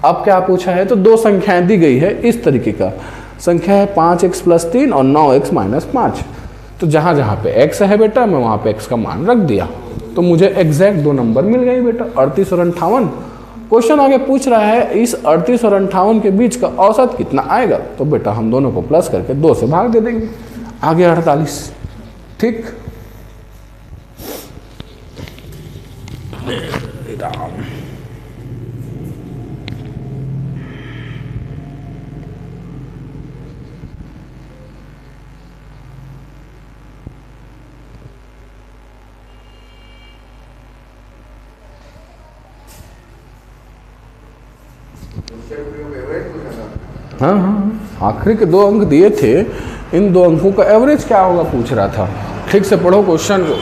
अब क्या पूछा है, तो दो संख्याएं दी गई है इस तरीके का। संख्या है 5x + 3 और 9x - 5। तो जहाँ जहाँ पे x है बेटा मैं वहाँ पे x का मान रख दिया, तो मुझे एग्जैक्ट दो नंबर मिल गए बेटा, 38 और 58। क्वेश्चन आगे पूछ रहा है इस 38 और 58 के बीच का औसत कितना आएगा, तो बेटा हम दोनों को प्लस करके 2 से भाग दे देंगे, आगे 48। ठीक, राम। हाँ हाँ, आखिरी के 2 अंक दिए थे, इन 2 अंकों का एवरेज क्या होगा पूछ रहा था। ठीक से पढ़ो क्वेश्चन को।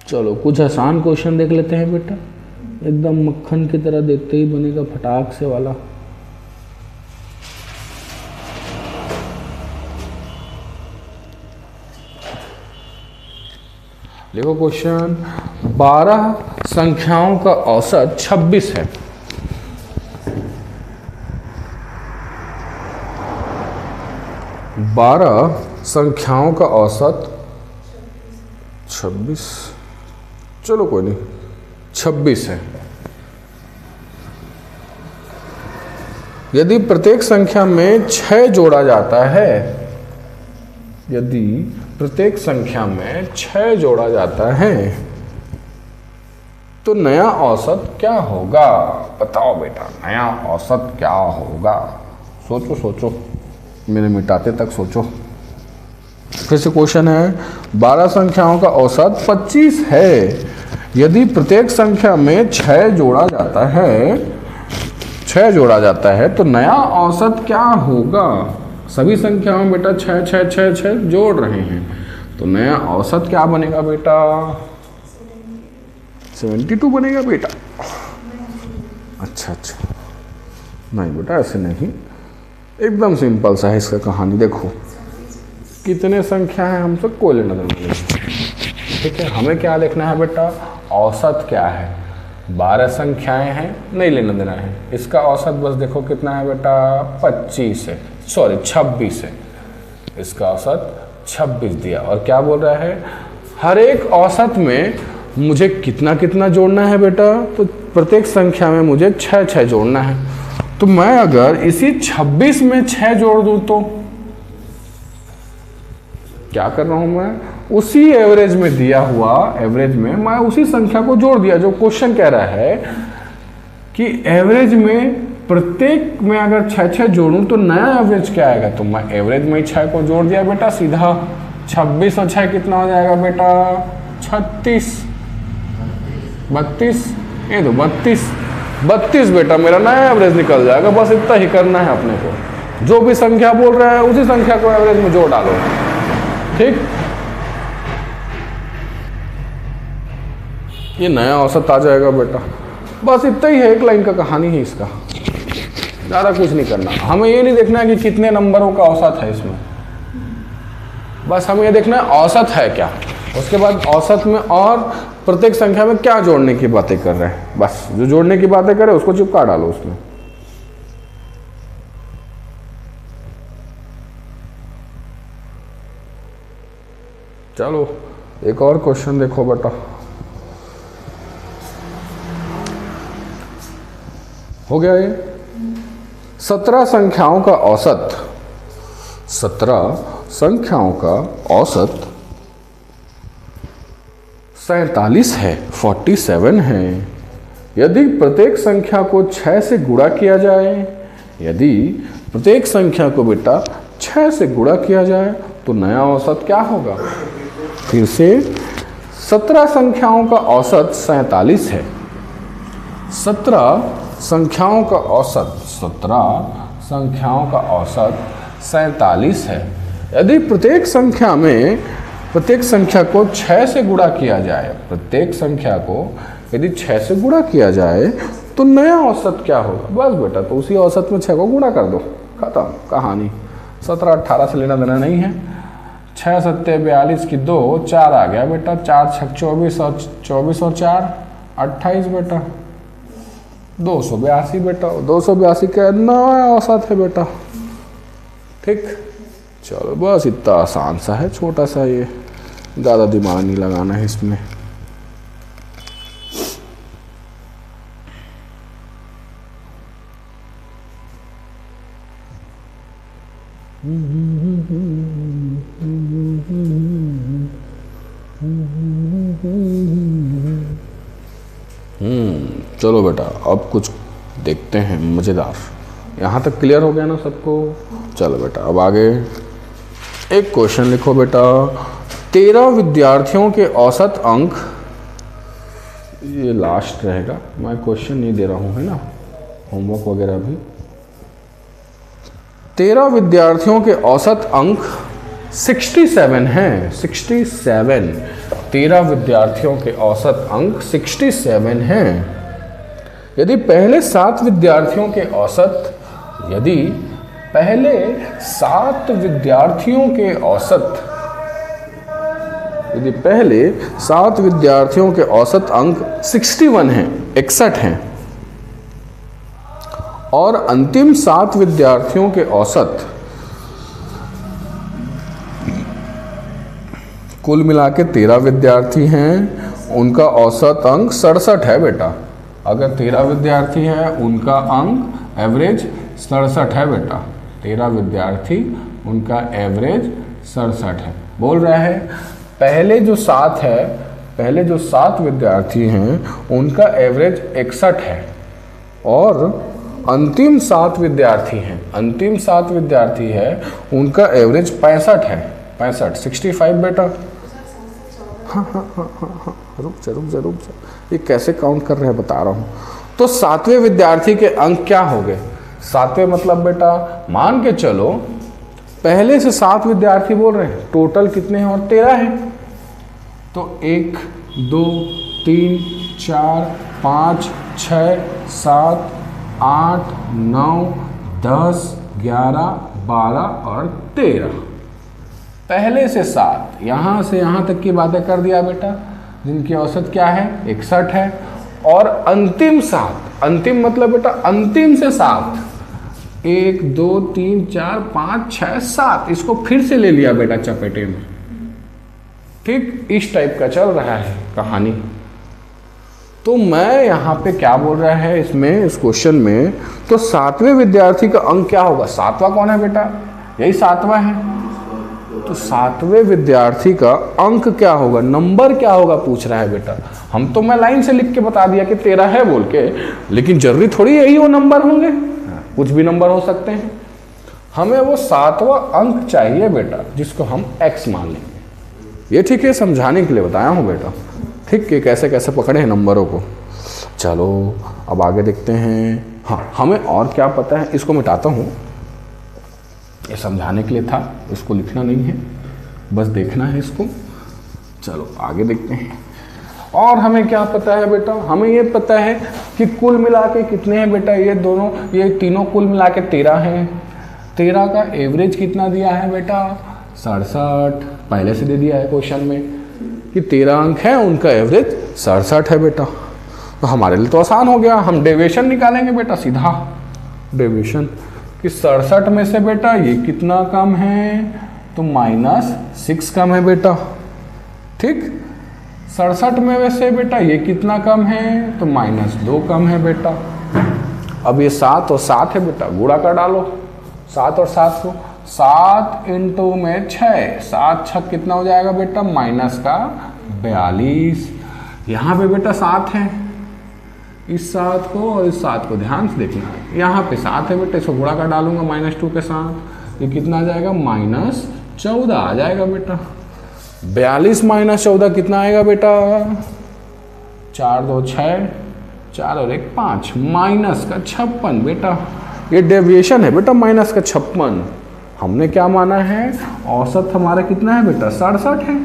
चलो कुछ आसान क्वेश्चन देख लेते हैं बेटा, एकदम मक्खन की तरह देखते ही बनेगा फटाक से वाला। देखो क्वेश्चन, 12 संख्याओं का औसत 26 है। बारह संख्याओं का औसत 26, चलो कोई नहीं, 26 है। यदि प्रत्येक संख्या में 6 जोड़ा जाता है, यदि प्रत्येक संख्या में 6 जोड़ा जाता है तो नया औसत क्या होगा? बताओ बेटा, नया औसत क्या होगा? सोचो सोचो, मेरे मिटाते तक सोचो। फिर से क्वेश्चन है, 12 संख्याओं का औसत 25 है। यदि प्रत्येक संख्या में 6 जोड़ा जाता है, 6 जोड़ा जाता है तो नया औसत क्या होगा? सभी संख्याओं में बेटा 6 6 6 6 जोड़ रहे हैं, तो नया औसत क्या बनेगा बेटा? 72 बनेगा बेटा। अच्छा, नहीं बेटा ऐसे नहीं, एकदम सिंपल सा है इसका कहानी। देखो कितने संख्या है हमसे कोई लेना देना नहीं। ठीक है, हमें क्या देखना है बेटा, औसत क्या है। 12 संख्याएं हैं, नहीं लेना देना है। इसका औसत बस देखो कितना है बेटा, 26 है, सॉरी 26 है। इसका औसत 26 दिया। और क्या बोल रहा है, हर एक औसत में मुझे कितना कितना जोड़ना है बेटा, तो प्रत्येक संख्या में मुझे 6 जोड़ना है। तो मैं अगर इसी 26 में 6 जोड़ दूं तो क्या कर रहा हूं मैं, उसी एवरेज में दिया हुआ एवरेज में मैं उसी संख्या को जोड़ दिया। जो क्वेश्चन कह रहा है कि एवरेज में प्रत्येक में अगर 6 जोड़ूं तो नया एवरेज क्या आएगा, तो मैं एवरेज में 6 को जोड़ दिया बेटा सीधा। 26 और 6 कितना हो जाएगा बेटा, 36, 32, ये तो 32 बेटा मेरा नया एवरेज निकल जाएगा। बस इतना ही करना है अपने को, जो भी संख्या बोल रहा है उसी संख्या को एवरेज में जोड़ डालो। ठीक, ये नया औसत आ जाएगा बेटा। बस इतना ही है, एक लाइन का कहानी है इसका, ज़्यादा कुछ नहीं करना। हमें ये नहीं देखना है कि कितने नंबरों का औसत है इसमें, बस हमें ये देखना है औसत है क्या। उसके बाद औसत में और प्रत्येक संख्या में क्या जोड़ने की बातें कर रहे हैं, बस जो जोड़ने की बातें करे उसको चिपका डालो उसमें। चलो एक और क्वेश्चन देखो बेटा, हो गया ये। 17 संख्याओं का औसत, 17 संख्याओं का औसत 47 है, 47 है। यदि प्रत्येक संख्या को 6 से गुणा किया जाए, यदि प्रत्येक संख्या को बेटा 6 से गुणा किया जाए तो नया औसत क्या होगा। फिर से 17 संख्याओं का औसत 47 है। 17 संख्याओं का औसत, 17 संख्याओं का औसत 47 है। यदि प्रत्येक संख्या को 6 से गुणा किया जाए, प्रत्येक संख्या को यदि 6 से गुणा किया जाए तो नया औसत क्या होगा। बस बेटा तो उसी औसत में 6 को गुणा कर दो, खत्म कहानी। 17 18 से लेना देना नहीं है। 6 7 42 की 2, 4 आ गया बेटा, 4 6 24 और 24 और 4 28 बेटा, 282 बेटा, 282 का नया औसत है बेटा। ठीक, चलो बस इतना आसान सा है, छोटा सा, ये ज़्यादा दिमाग नहीं लगाना है इसमें। चलो बेटा अब कुछ देखते हैं मज़ेदार। यहाँ तक क्लियर हो गया ना सबको। चलो बेटा अब आगे एक क्वेश्चन लिखो बेटा। 13 विद्यार्थियों के औसत अंक, ये लास्ट रहेगा, मैं क्वेश्चन नहीं दे रहा हूँ है ना, होमवर्क वगैरह भी। 13 विद्यार्थियों के औसत अंक 67 हैं, 67। 13 विद्यार्थियों के औसत अंक 67 हैं। यदि पहले 7 विद्यार्थियों के औसत, यदि पहले 7 विद्यार्थियों के औसत, यदि पहले 7 विद्यार्थियों के औसत अंक 61 हैं, 61 हैं, और अंतिम 7 विद्यार्थियों के औसत कुल मिला के 13 विद्यार्थी हैं, उनका औसत अंक 67 है बेटा। अगर 13 विद्यार्थी हैं उनका अंक एवरेज 67 है बेटा। 13 विद्यार्थी उनका एवरेज 67 है। बोल रहा है पहले जो 7 है, पहले जो 7 विद्यार्थी हैं उनका एवरेज 61 है, और अंतिम 7 विद्यार्थी हैं, अंतिम 7 विद्यार्थी है उनका एवरेज 65 है, 65 65 बेटा। हाँ, रुक जा, ये कैसे काउंट कर रहे हैं बता रहा हूँ। तो 7वें विद्यार्थी के अंक क्या हो गए, 7वें मतलब बेटा मान के चलो पहले से 7 विद्यार्थी बोल रहे हैं, टोटल कितने हैं और 13 हैं, तो 1 2 3 4 5 6 7 8 9 10 11 12 और 13। पहले से 7, यहाँ से यहाँ तक की बातें कर दिया बेटा, जिनकी औसत क्या है 61 है, और अंतिम 7, अंतिम मतलब बेटा अंतिम से 7, 1 2 3 4 5 6 7, इसको फिर से ले लिया बेटा चपेटे में। ठीक, इस टाइप का चल रहा है कहानी। तो मैं यहाँ पे क्या बोल रहा है इसमें, इस क्वेश्चन में, तो 7वें विद्यार्थी का अंक क्या होगा, 7वां कौन है बेटा, यही 7वां है, तो 7वें विद्यार्थी का अंक क्या होगा, नंबर क्या होगा पूछ रहा है बेटा। हम तो मैं लाइन से लिख के बता दिया कि 13 है बोल के, लेकिन जरूरी थोड़ी यही वो नंबर होंगे, कुछ भी नंबर हो सकते हैं। हमें वो 7वां अंक चाहिए बेटा, जिसको हम x मान लेंगे। ये ठीक है, समझाने के लिए बताया हूँ बेटा, ठीक है, कैसे कैसे पकड़े हैं नंबरों को। चलो अब आगे देखते हैं। हाँ, हमें और क्या पता है, इसको मिटाता हूँ, ये समझाने के लिए था, इसको लिखना नहीं है, बस देखना है इसको। चलो आगे देखते हैं। और हमें क्या पता है बेटा, हमें ये पता है कि कुल मिला के कितने हैं बेटा, ये दोनों, ये तीनों कुल मिला के 13 हैं। 13 का एवरेज कितना दिया है बेटा, 67, पहले से दे दिया है क्वेश्चन में कि 13 अंक है, उनका एवरेज 67 है बेटा। तो हमारे लिए तो आसान हो गया, हम डेविएशन निकालेंगे बेटा, सीधा डेविएशन कि 67 में से बेटा ये कितना कम है, तो -6 कम है बेटा। ठीक, 67 में से बेटा ये कितना कम है, तो -2 कम है बेटा। अब ये 7 और 7 है बेटा, गुणा कर डालो 7 और 7 को, 7 × में 6, 7 छक कितना हो जाएगा बेटा, -42। यहाँ पे बेटा 7 है, इस 7 को और इस 7 को ध्यान से देखना, यहाँ पे 7 है बेटा, इसको गुणा कर डालूंगा -2 के साथ, ये कितना आ जाएगा, -14 आ जाएगा बेटा। 42 - 14 कितना आएगा बेटा, 4 2 6, 4 और 1 5, -56 बेटा। ये डेविएशन है बेटा, -56। हमने क्या माना है, औसत हमारा कितना है बेटा, 67 है,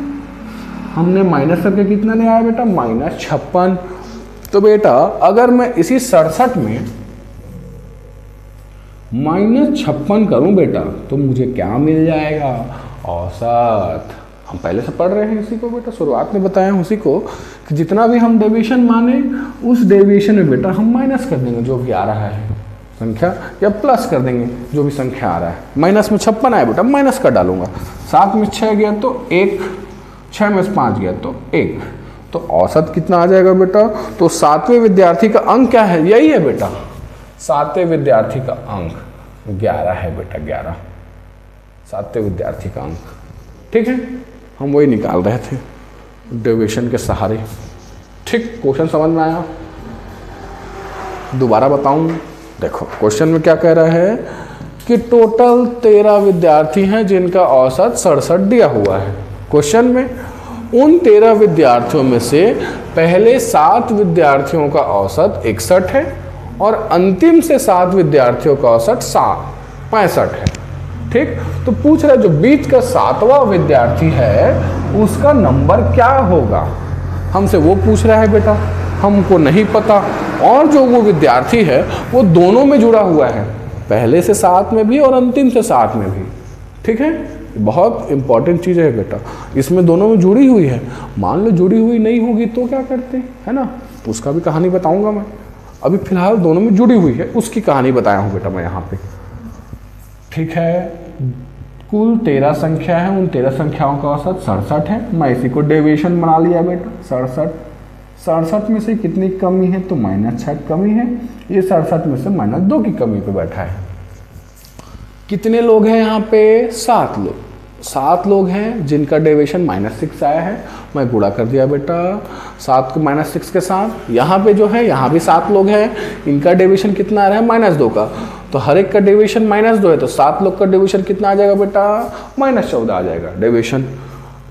हमने माइनस करके कितना ले आया बेटा, -56। तो बेटा अगर मैं इसी 67 में -56 करूं बेटा, तो मुझे क्या मिल जाएगा, औसत। हम पहले से पढ़ रहे हैं इसी को बेटा, शुरुआत में बताया उसी को कि जितना भी हम डेविएशन माने, उस डेविएशन में बेटा हम माइनस कर देंगे जो भी आ रहा है संख्या, या प्लस कर देंगे जो भी संख्या आ रहा है। माइनस में 56 आया बेटा, माइनस कर डालूंगा, 7 में 6 गया तो 1, 6 में 5 गया तो 1, तो औसत कितना आ जाएगा बेटा। तो 7वें विद्यार्थी का अंक क्या है, यही है बेटा, 7वें विद्यार्थी का अंक 11 है बेटा, 11, 7वें विद्यार्थी का अंक। ठीक है, हम वही निकाल रहे थे डेविएशन के सहारे। ठीक, क्वेश्चन समझ में आया, दोबारा बताऊं, देखो क्वेश्चन में क्या कह रहा है कि टोटल 13 विद्यार्थी हैं जिनका औसत 67 दिया हुआ है। क्वेश्चन में उन 13 विद्यार्थियों में से पहले 7 विद्यार्थियों का औसत 61 है और अंतिम से 7 विद्यार्थियों का औसत 65 है। ठीक, तो पूछ रहा है जो बीच का 7वां विद्यार्थी है उसका नंबर क्या होगा, हमसे वो पूछ रहा है बेटा, हमको नहीं पता। और जो वो विद्यार्थी है वो दोनों में जुड़ा हुआ है, पहले से 7 में भी और अंतिम से 7 में भी। ठीक है, बहुत इंपॉर्टेंट चीज़ है बेटा, इसमें दोनों में जुड़ी हुई है। मान लो जुड़ी हुई नहीं होगी तो क्या करते है ना, उसका भी कहानी बताऊंगा मैं। अभी फिलहाल दोनों में जुड़ी हुई है, उसकी कहानी बताया हूँ बेटा मैं यहाँ पे। ठीक है, कुल 13 संख्या है, उन 13 संख्याओं का औसत 67 है। मैं इसी को डेविएशन बना लिया बेटा, 67 में से कितनी कमी है, तो -6 कमी है। ये 67 में से -2 की कमी पे बैठा है। कितने लोग हैं यहाँ पे, 7 लोग। 7 लोग हैं जिनका डेविएशन -6 आया है। मैं गुणा कर दिया बेटा 7 को -6 के साथ। यहाँ पे जो है, यहाँ भी 7 लोग हैं, इनका डेविएशन कितना आ रहा है, -2 का। तो हर एक का डेविएशन -2 है, तो 7 लोग का डेविएशन कितना आ जाएगा बेटा, -14 आ जाएगा डेविएशन।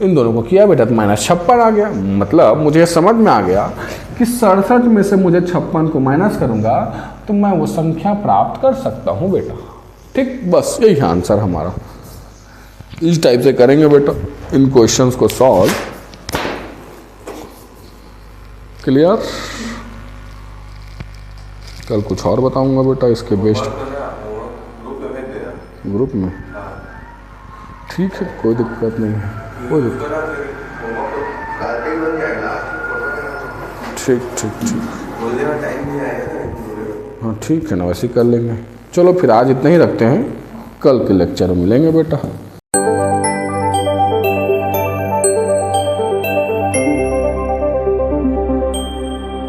इन दोनों को किया बेटा तो -56 आ गया। मतलब मुझे समझ में आ गया कि 67 में से मुझे 56 को माइनस करूँगा तो मैं वो संख्या प्राप्त कर सकता हूँ बेटा। ठीक, बस यही है आंसर हमारा। इस टाइप से करेंगे बेटा इन क्वेश्चंस को सॉल्व। क्लियर? कल कुछ और बताऊंगा बेटा इसके बेस्ट ग्रुप में। ठीक है, कोई दिक्कत नहीं है, कोई दिक्कत। ठीक ठीक ठीक, हाँ ठीक है ना, वैसे ही कर लेंगे। चलो फिर आज इतना ही रखते हैं, कल के लेक्चर में मिलेंगे बेटा।